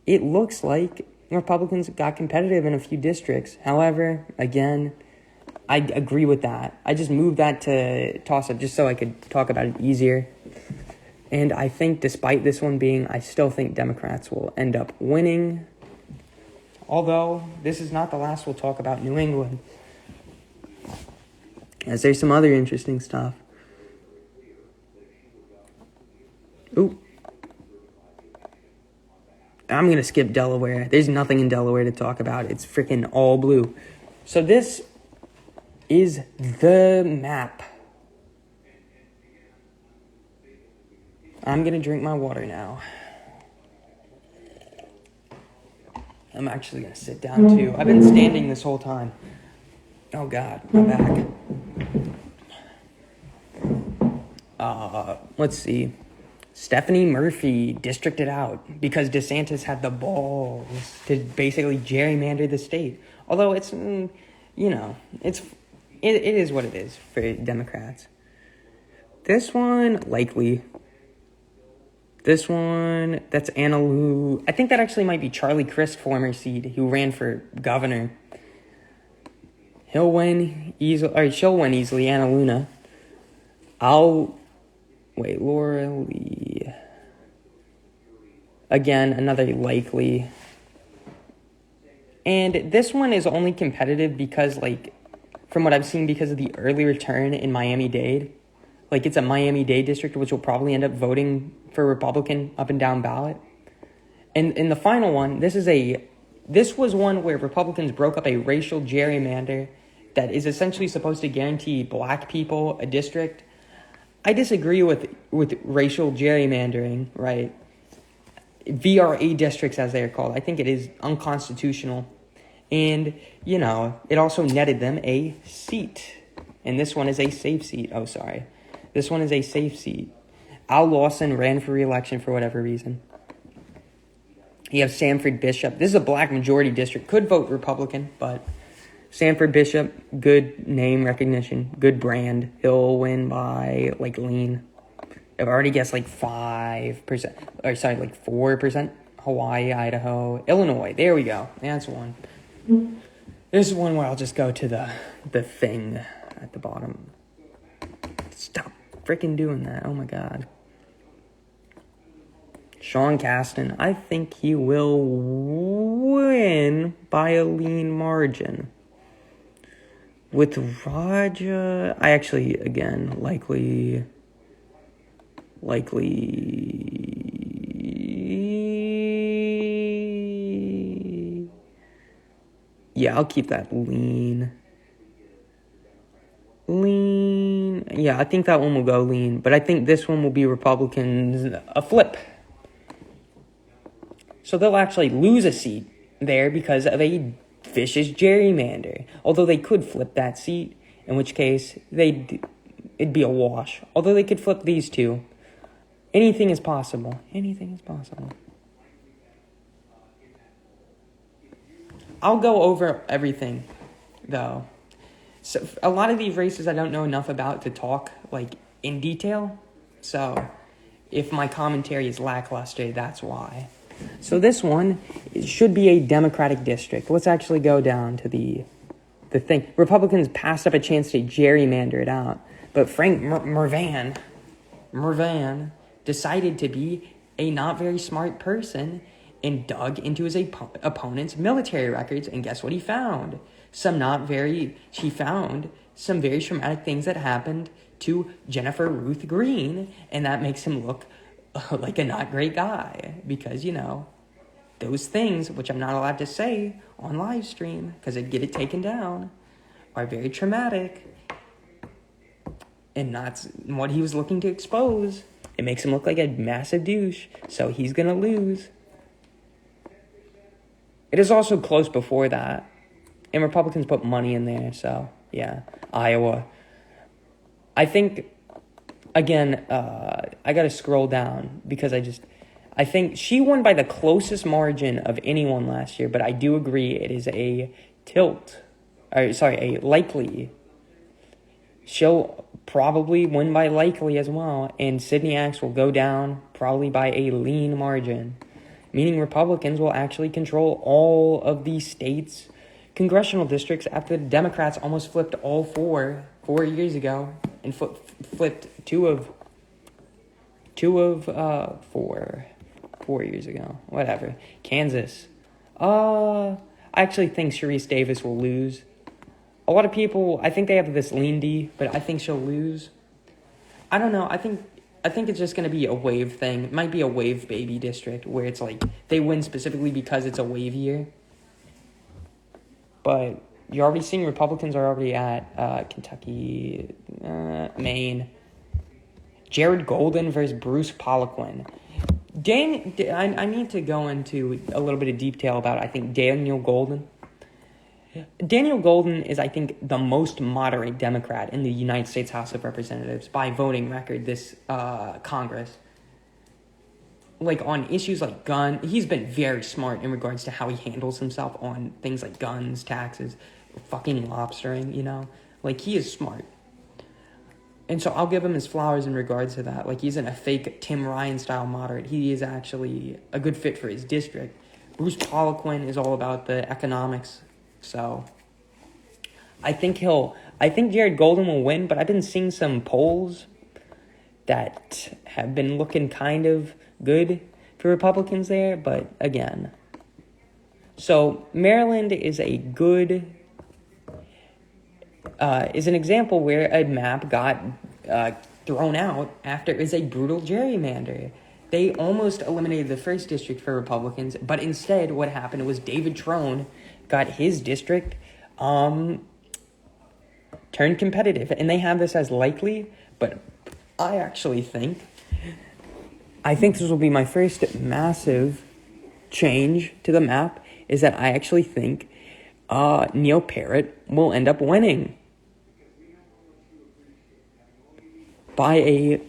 It looks like Republicans got competitive in a few districts. However, again, I agree with that. I just moved that to toss-up just so I could talk about it easier. And I think despite this one being, I still think Democrats will end up winning. Although, this is not the last we'll talk about New England, as there's some other interesting stuff. Ooh. I'm going to skip Delaware. There's nothing in Delaware to talk about. It's freaking all blue. So this is the map. I'm going to drink my water now. I'm actually going to sit down too. I've been standing this whole time. Oh God, my back. Let's see. Stephanie Murphy districted out because DeSantis had the balls to basically gerrymander the state. Although it's, it is what it is for Democrats. This one, likely. This one, that's Anna Lou. I think that actually might be Charlie Crist, former seed, who ran for governor. She'll win easily, Anna Luna. Laura Lee. Again, another likely. And this one is only competitive because, from what I've seen, because of the early return in Miami-Dade. It's a Miami-Dade district, which will probably end up voting for Republican up and down ballot. And in the final one, this was one where Republicans broke up a racial gerrymander that is essentially supposed to guarantee black people a district. I disagree with racial gerrymandering, right? VRA districts, as they are called. I think it is unconstitutional. And, it also netted them a seat. And this one is a safe seat. Oh, sorry. This one is a safe seat. Al Lawson ran for re-election for whatever reason. You have Sanford Bishop. This is a black majority district. Could vote Republican, but Sanford Bishop, good name recognition, good brand. He'll win by, lean. I've already guessed, 5%. Or, sorry, 4%. Hawaii, Idaho, Illinois. There we go. That's one. This is one where I'll just go to the thing at the bottom. Stop freaking doing that. Oh, my God. Sean Casten, I think he will win by a lean margin. With Raja, I actually, again, likely. Yeah, I'll keep that lean. Yeah, I think that one will go lean. But I think this one will be Republicans a flip. So they'll actually lose a seat there because of a vicious gerrymander. Although they could flip that seat, in which case it'd be a wash. Although they could flip these two. Anything is possible. Anything is possible. I'll go over everything, though. So a lot of these races I don't know enough about to talk, in detail. So if my commentary is lackluster, that's why. So this one should be a Democratic district. Let's actually go down to the thing. Republicans passed up a chance to gerrymander it out. But Frank Mervan decided to be a not very smart person and dug into his opponent's military records. And guess what he found? She found some very traumatic things that happened to Jennifer Ruth Green. And that makes him look like a not great guy. Because, those things, which I'm not allowed to say on live stream because I'd get it taken down, are very traumatic. And not what he was looking to expose. It makes him look like a massive douche. So he's going to lose. It is also close before that. And Republicans put money in there. So, yeah. Iowa. I think, again, I got to scroll down because I think she won by the closest margin of anyone last year. But I do agree it is a likely. She'll probably win by likely as well, and Sidney Axe will go down probably by a lean margin, meaning Republicans will actually control all of the states' congressional districts after the Democrats almost flipped all 4 years ago, and flipped two of 4 years ago. Whatever. Kansas. I actually think Sharice Davis will lose. A lot of people, I think they have this lean D, but I think she'll lose. I don't know. I think it's just going to be a wave thing. It might be a wave baby district where it's like they win specifically because it's a wave year. But you're already seeing Republicans are already at Kentucky, Maine. Jared Golden versus Bruce Poliquin. I need to go into a little bit of detail about, I think, Daniel Golden. Daniel Golden is, I think, the most moderate Democrat in the United States House of Representatives by voting record this Congress. Like, on issues like he's been very smart in regards to how he handles himself on things like guns, taxes, fucking lobstering, Like, he is smart. And so I'll give him his flowers in regards to that. Like, he's in a fake Tim Ryan-style moderate. He is actually a good fit for his district. Bruce Poliquin is all about the economics. So I think Jared Golden will win, but I've been seeing some polls that have been looking kind of good for Republicans there, but again. So Maryland is a good is an example where a map got thrown out after it was a brutal gerrymander. They almost eliminated the first district for Republicans, but instead what happened was David Trone got his district turned competitive, and they have this as likely, but I think this will be my first massive change to the map, is that I actually think Neil Parrott will end up winning by a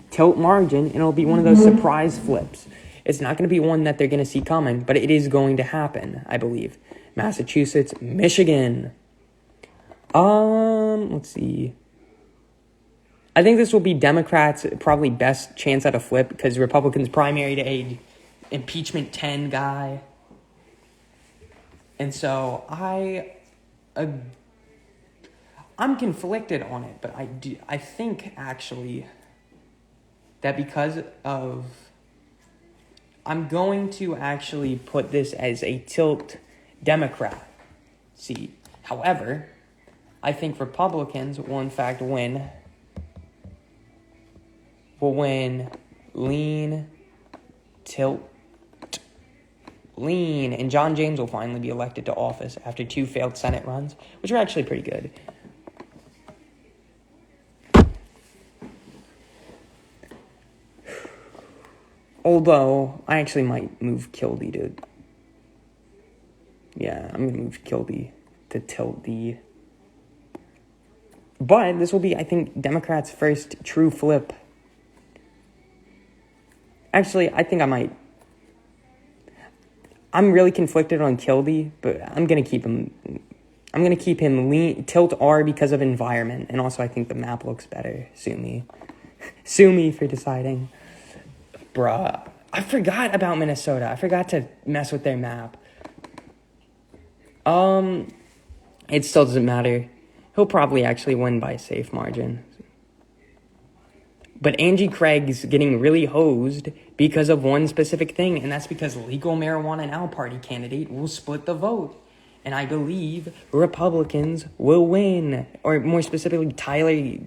tilt margin, and it'll be one of those surprise flips. It's not going to be one that they're going to see coming, but it is going to happen, I believe. Massachusetts, Michigan. Let's see. I think this will be Democrats' probably best chance at a flip, because Republicans primaried a impeachment 10 guy. And so I'm conflicted on it, but I think actually that because of, I'm going to actually put this as a tilt Democrat seat. However, I think Republicans will in fact win lean, tilt, lean, and John James will finally be elected to office after 2 failed Senate runs, which are actually pretty good. Although, I actually might move Kildee to... Yeah, I'm going to move Kildee to tilt D. But this will be, I think, Democrats' first true flip. Actually, I think I might... I'm really conflicted on Kildee, but I'm going to keep him... I'm going to keep him lean, tilt R because of environment, and also I think the map looks better. Sue me. Sue me for deciding. Bruh, I forgot about Minnesota. I forgot to mess with their map. It still doesn't matter. He'll probably actually win by a safe margin. But Angie Craig's getting really hosed because of one specific thing, and that's because legal marijuana now party candidate will split the vote. And I believe Republicans will win. Or more specifically, Tyler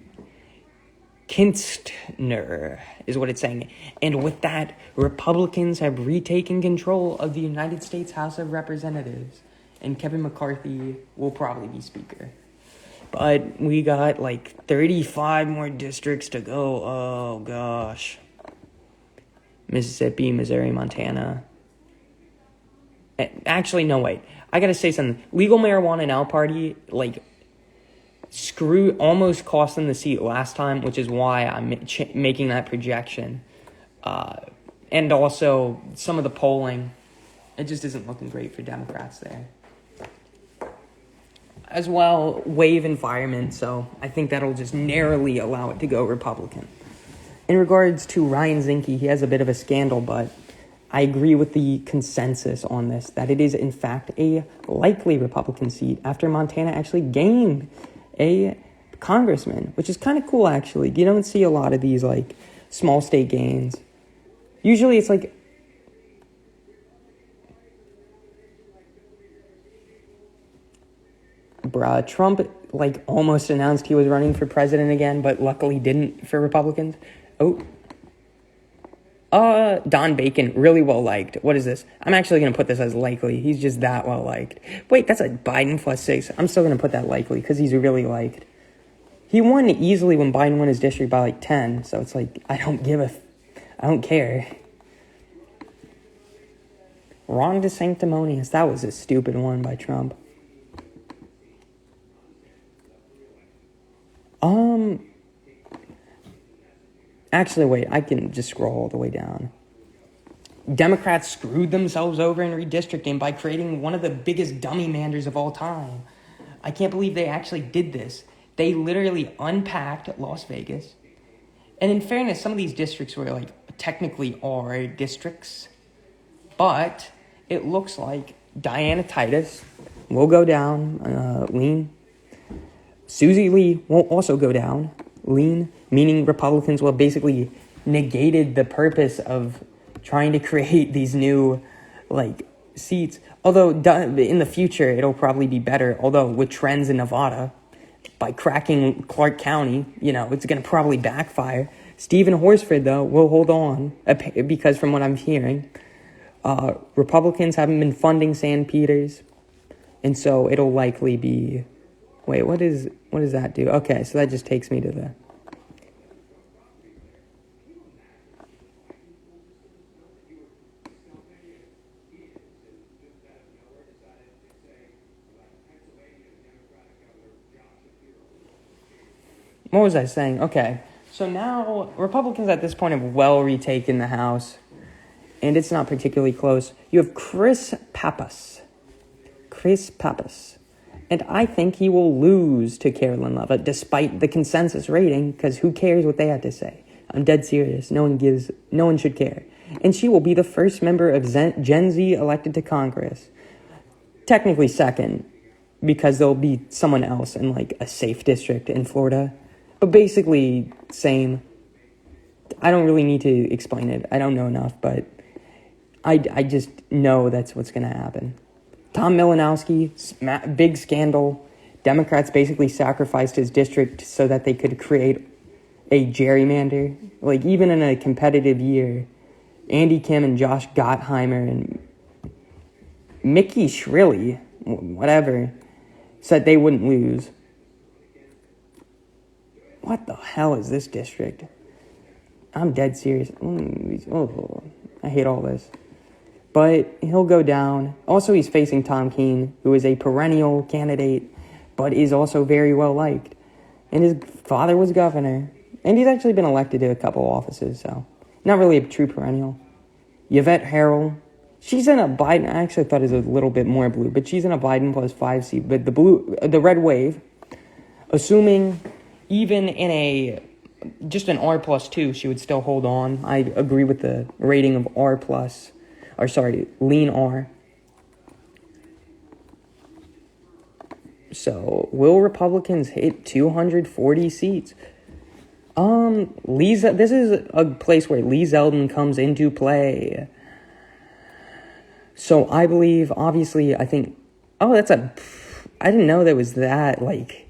Kinstner is what it's saying. And with that, Republicans have retaken control of the United States House of Representatives. And Kevin McCarthy will probably be speaker. But we got like 35 more districts to go. Oh, gosh. Mississippi, Missouri, Montana. Actually, no, wait. I gotta say something. Legal marijuana now party, like, almost cost them the seat last time, which is why I'm making that projection. And also, some of the polling, it just isn't looking great for Democrats there. as well, wave environment, so I think that'll just narrowly allow it to go Republican. In regards to Ryan Zinke, he has a bit of a scandal, but I agree with the consensus on this, that it is in fact a likely Republican seat after Montana actually gained a congressman, which is kind of cool, actually. You don't see a lot of these, like, small state gains. Usually it's like, Trump, like, almost announced he was running for president again, but luckily didn't for Republicans. Don Bacon, really well liked. What is this? I'm actually going to put this as likely. He's just that well liked. Wait, that's a Biden +6. I'm still going to put that likely because he's really liked. He won easily when Biden won his district by like 10, so it's like, I don't care. Ron DeSanctimonious, that was a stupid one by Trump. Actually, wait, I can just scroll all the way down. Democrats screwed themselves over in redistricting by creating one of the biggest dummy manders of all time. I can't believe they actually did this. They literally unpacked Las Vegas. And in fairness, some of these districts were like technically are districts. But it looks like Diana Titus will go down, lean. Susie Lee won't also go down, lean, meaning Republicans will have basically negated the purpose of trying to create these new, like, seats. Although in the future, it'll probably be better. Although with trends in Nevada, by cracking Clark County, it's going to probably backfire. Stephen Horsford, though, will hold on because from what I'm hearing, Republicans haven't been funding St. Peter's. And so it'll likely be... Wait, what does that do? Okay, so that just takes me to the... What was I saying? Okay, so now Republicans at this point have well retaken the House, and it's not particularly close. You have Chris Pappas. And I think he will lose to Carolyn Levitt, despite the consensus rating, because who cares what they had to say? I'm dead serious. No one should care. And she will be the first member of Gen Z elected to Congress. Technically second, because there'll be someone else in, like, a safe district in Florida. But basically, same. I don't really need to explain it. I don't know enough, but I just know that's what's going to happen. Tom Malinowski, big scandal. Democrats basically sacrificed his district so that they could create a gerrymander. Like, even in a competitive year, Andy Kim and Josh Gottheimer and Mickey Shrilly, whatever, said they wouldn't lose. What the hell is this district? I'm dead serious. I hate all this. But he'll go down. Also, he's facing Tom Keene, who is a perennial candidate, but is also very well liked. And his father was governor. And he's actually been elected to a couple offices, so not really a true perennial. Yvette Harrell. She's in a Biden. I actually thought it was a little bit more blue, but she's in a Biden +5 seat. But the red wave, assuming even in just an R+2, she would still hold on. I agree with the rating of lean R. So, will Republicans hit 240 seats? This is a place where Lee Zeldin comes into play. So, I believe, obviously, I think, I didn't know there was that, like,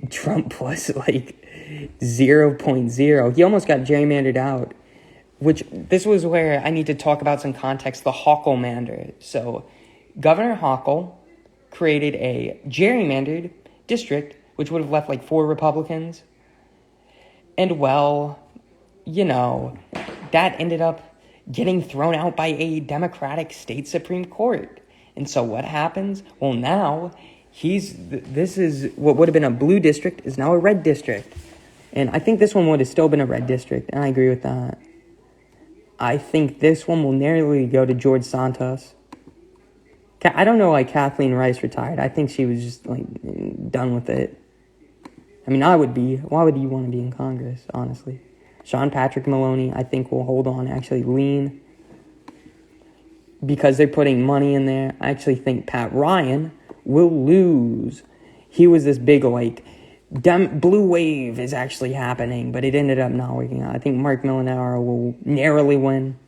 Trump plus, like, 0.0. He almost got gerrymandered out. This was where I need to talk about some context, the Hochulmander. So, Governor Hochul created a gerrymandered district, which would have left like 4 Republicans. And well, that ended up getting thrown out by a Democratic state Supreme Court. And so what happens? Well, now this is what would have been a blue district is now a red district. And I think this one would have still been a red district, and I agree with that. I think this one will narrowly go to George Santos. I don't know why Kathleen Rice retired. I think she was just, like, done with it. I mean, I would be. Why would you want to be in Congress, honestly? Sean Patrick Maloney, I think, will hold on, actually lean. Because they're putting money in there, I actually think Pat Ryan will lose. He was this big, like, blue wave is actually happening, but it ended up not working out. I think Mark Molinaro will narrowly win.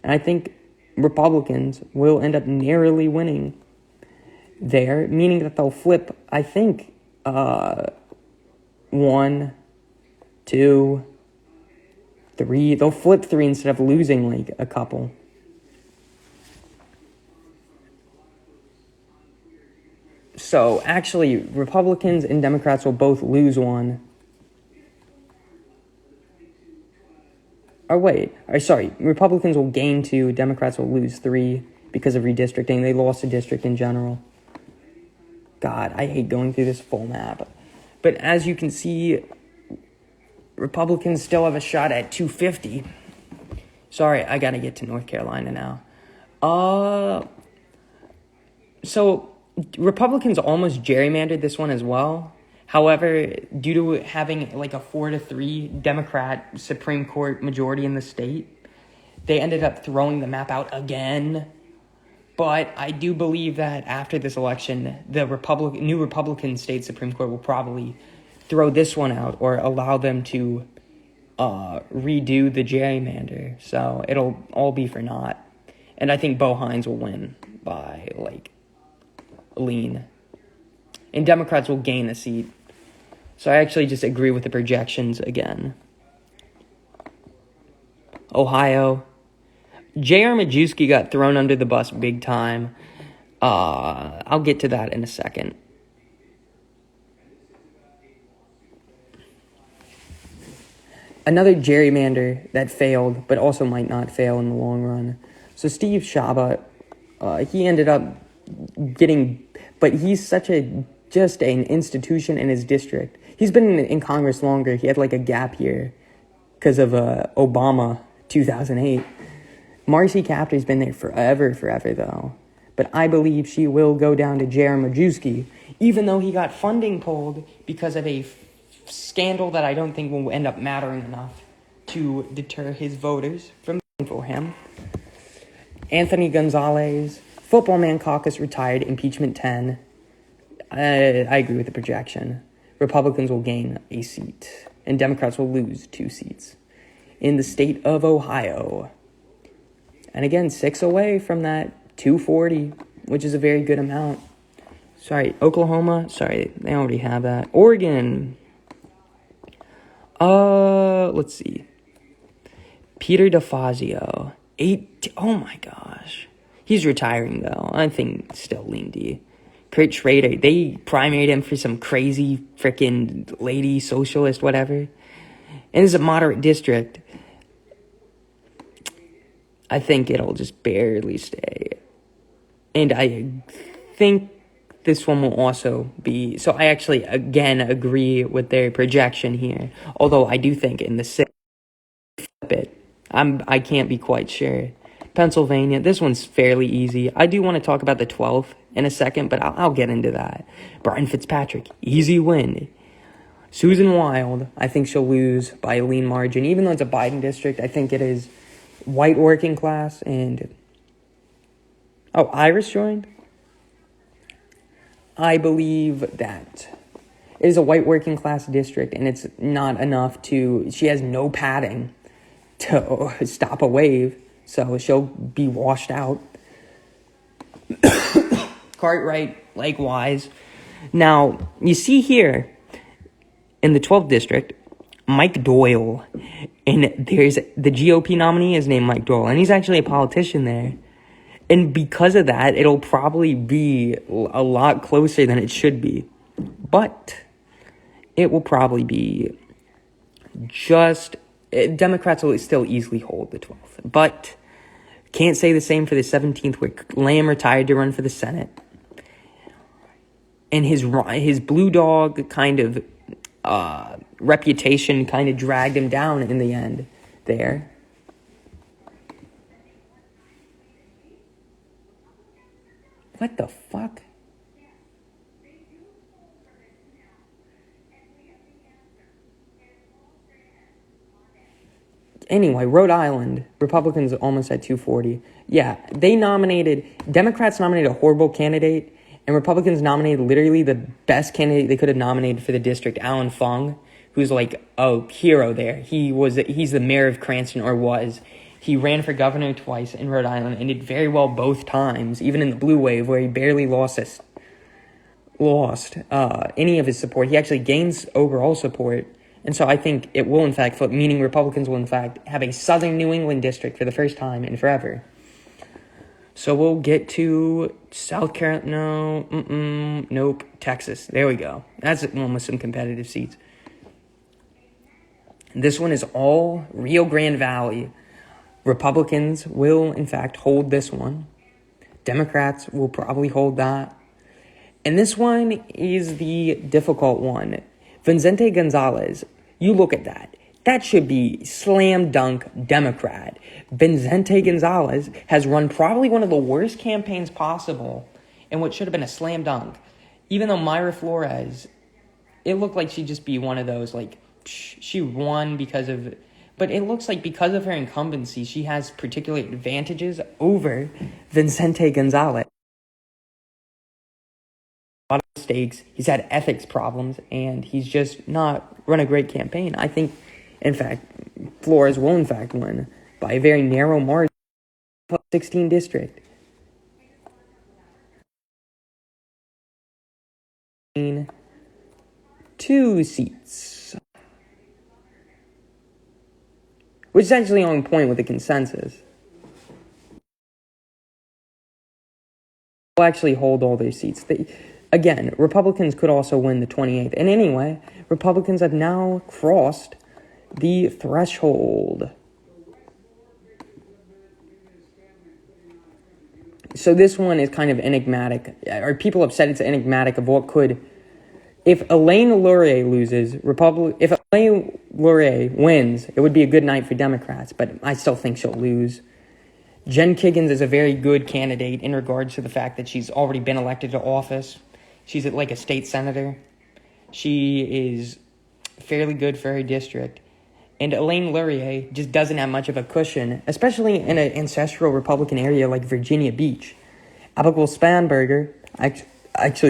And I think Republicans will end up narrowly winning there, meaning that they'll flip, I think, 1, 2, 3. They'll flip 3 instead of losing, like, a couple. So, actually, Republicans and Democrats will both lose 1. Republicans will gain 2, Democrats will lose 3 because of redistricting. They lost a district in general. God, I hate going through this full map. But as you can see, Republicans still have a shot at 250. Sorry, I gotta get to North Carolina now. So Republicans almost gerrymandered this one as well. However, due to having like a 4-3 Democrat Supreme Court majority in the state, they ended up throwing the map out again. But I do believe that after this election, the new Republican state Supreme Court will probably throw this one out or allow them to redo the gerrymander. So it'll all be for naught. And I think Bo Hines will win by, like, lean. And Democrats will gain a seat. So I actually just agree with the projections again. Ohio. J.R. Majewski got thrown under the bus big time. I'll get to that in a second. Another gerrymander that failed, but also might not fail in the long run. So Steve Schabas, he ended up getting, but he's just an institution in his district. He's been in Congress longer. He had like a gap year because of Obama 2008. Marcy Kaptur's been there forever though. But I believe she will go down to J.R. Majewski, even though he got funding pulled because of a scandal that I don't think will end up mattering enough to deter his voters from voting for him. Anthony Gonzalez, Football Man Caucus retired, impeachment 10. I agree with the projection. Republicans will gain a seat, and Democrats will lose 2 seats in the state of Ohio. And again, 6 away from that 240, which is a very good amount. Oklahoma. They already have that. Oregon. Let's see. Peter DeFazio. 8. Oh my gosh. He's retiring though. I think still lean D. Kurt Schrader. They primaried him for some crazy freaking lady socialist, whatever. And it's a moderate district. I think it'll just barely stay. And I think this one will also be... So I actually, again, agree with their projection here. Although I do think in the 6th, flip it. I can't be quite sure. Pennsylvania, this one's fairly easy. I do want to talk about the 12th in a second, but I'll get into that. Brian Fitzpatrick, easy win. Susan Wild, I think she'll lose by a lean margin. Even though it's a Biden district, I think it is white working class and... Oh, Iris joined? I believe that it is a white working class district and it's not enough to... She has no padding to stop a wave, so she'll be washed out. Cartwright, likewise. Now, you see here, in the 12th district, Mike Doyle, and there's the GOP nominee is named Mike Doyle, and he's actually a politician there. And because of that, it'll probably be a lot closer than it should be. But it will probably be just... Democrats will still easily hold the 12th. But can't say the same for the 17th, where Lamb retired to run for the Senate. And his blue dog kind of reputation kind of dragged him down in the end there. What the fuck? Anyway, Rhode Island, Republicans almost at 240. Yeah, Democrats nominated a horrible candidate, and Republicans nominated literally the best candidate they could have nominated for the district, Alan Fung, who's like a hero there. He's the mayor of Cranston, or was. He ran for governor twice in Rhode Island and did very well both times, even in the blue wave where he barely lost any of his support. He actually gains overall support. And so I think it will, in fact, flip, meaning Republicans will, in fact, have a southern New England district for the first time in forever. So we'll get to South Carolina. Nope. Texas. There we go. That's one with some competitive seats. This one is all Rio Grande Valley. Republicans will, in fact, hold this one. Democrats will probably hold that. And this one is the difficult one. Vicente Gonzalez, you look at that. That should be slam dunk Democrat. Vicente Gonzalez has run probably one of the worst campaigns possible in what should have been a slam dunk. Even though Mayra Flores, it looked like she'd just be one of those, like, she won because of... But it looks like because of her incumbency, she has particular advantages over Vicente Gonzalez. A lot of mistakes. He's had ethics problems, and he's just not run a great campaign. I think, in fact, Flores will, in fact, win by a very narrow margin. 16 district. 2 seats. Which is actually on point with the consensus. They'll actually hold all their seats. Again, Republicans could also win the 28th. And anyway, Republicans have now crossed the threshold. So this one is kind of enigmatic. Or people have said it's enigmatic of what could... If Elaine Luria loses, if Elaine Luria wins, it would be a good night for Democrats, but I still think she'll lose. Jen Kiggins is a very good candidate in regards to the fact that she's already been elected to office. She's like a state senator. She is fairly good for her district. And Elaine Luria just doesn't have much of a cushion, especially in an ancestral Republican area like Virginia Beach. Abigail Spanberger, actually,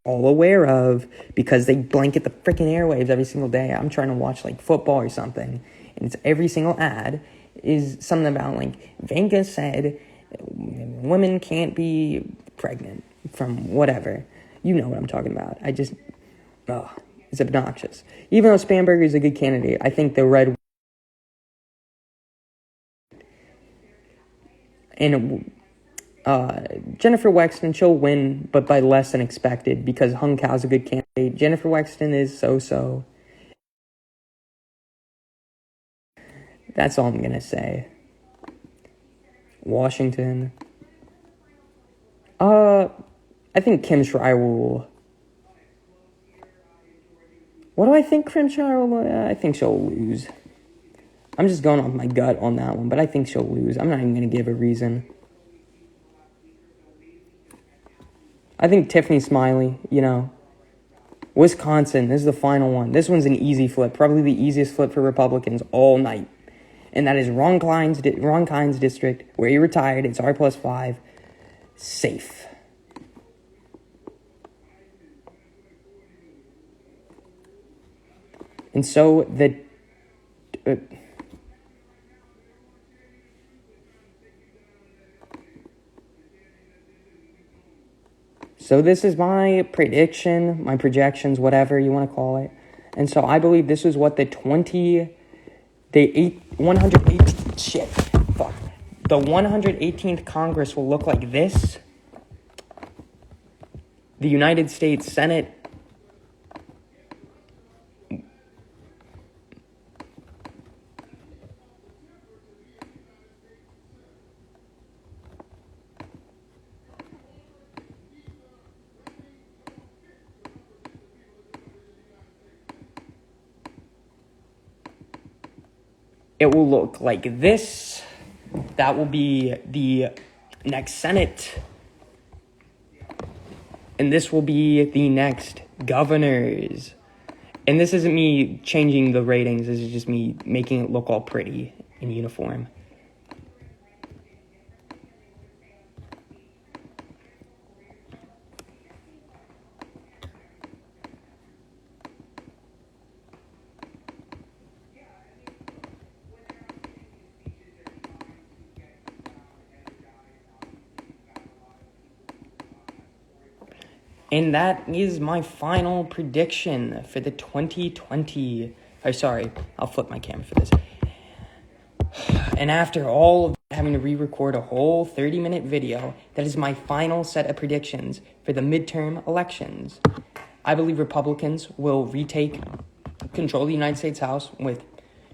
all aware of, because they blanket the freaking airwaves every single day. I'm trying to watch like football or something, and it's every single ad is something about like Venga said women can't be pregnant from whatever. You know what I'm talking about. It's obnoxious. Even though Spanberger is a good candidate, I think the red and Jennifer Wexton, she'll win, but by less than expected, because Hung Kao's a good candidate. Jennifer Wexton is so-so. That's all I'm going to say. Washington. I think Kim Schreier will... What do I think Kim Schreier will... I think she'll lose. I'm just going off my gut on that one, but I think she'll lose. I'm not even going to give a reason. I think Tiffany Smiley, Wisconsin, this is the final one. This one's an easy flip, probably the easiest flip for Republicans all night. And that is Ron Kind's district, where he retired. It's R+5. Safe. And so So this is my prediction, my projections, whatever you want to call it. And so I believe this is what the 118th Congress will look like this. The United States Senate. It will look like this. That will be the next Senate. And this will be the next governors. And this isn't me changing the ratings. This is just me making it look all pretty in uniform. And that is my final prediction for the 2020... I'll flip my camera for this. And after all of having to re-record a whole 30-minute video, that is my final set of predictions for the midterm elections. I believe Republicans will retake control of the United States House with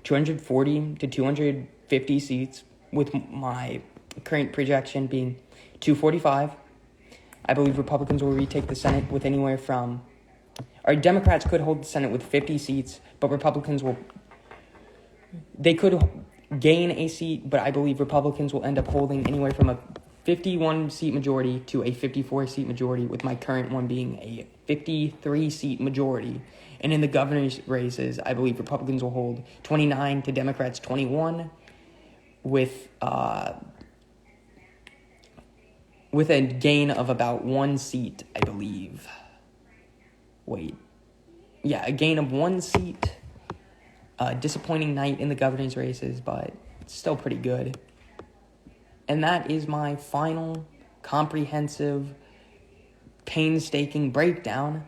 240 to 250 seats, with my current projection being 245. I believe Republicans will retake the Senate with anywhere from... Democrats could hold the Senate with 50 seats, but Republicans will... They could gain a seat, but I believe Republicans will end up holding anywhere from a 51-seat majority to a 54-seat majority, with my current one being a 53-seat majority. And in the governor's races, I believe Republicans will hold 29 to Democrats 21, with a gain of about 1 seat, I believe. A gain of 1 seat. Disappointing night in the governor's races, but still pretty good. And that is my final, comprehensive, painstaking breakdown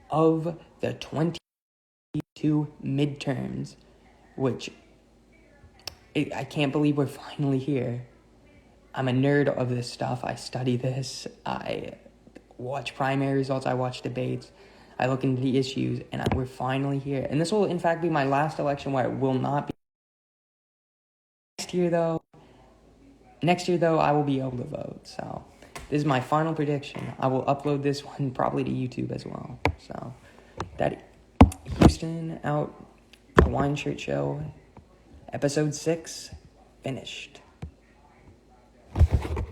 of the 2022 midterms, which I can't believe we're finally here. I'm a nerd of this stuff. I study this. I watch primary results. I watch debates. I look into the issues, and we're finally here. And this will, in fact, be my last election where it will not be. Next year, though, I will be able to vote. So this is my final prediction. I will upload this one probably to YouTube as well. So that Houston out, Hawaiian Shirt Show, episode 6, finished.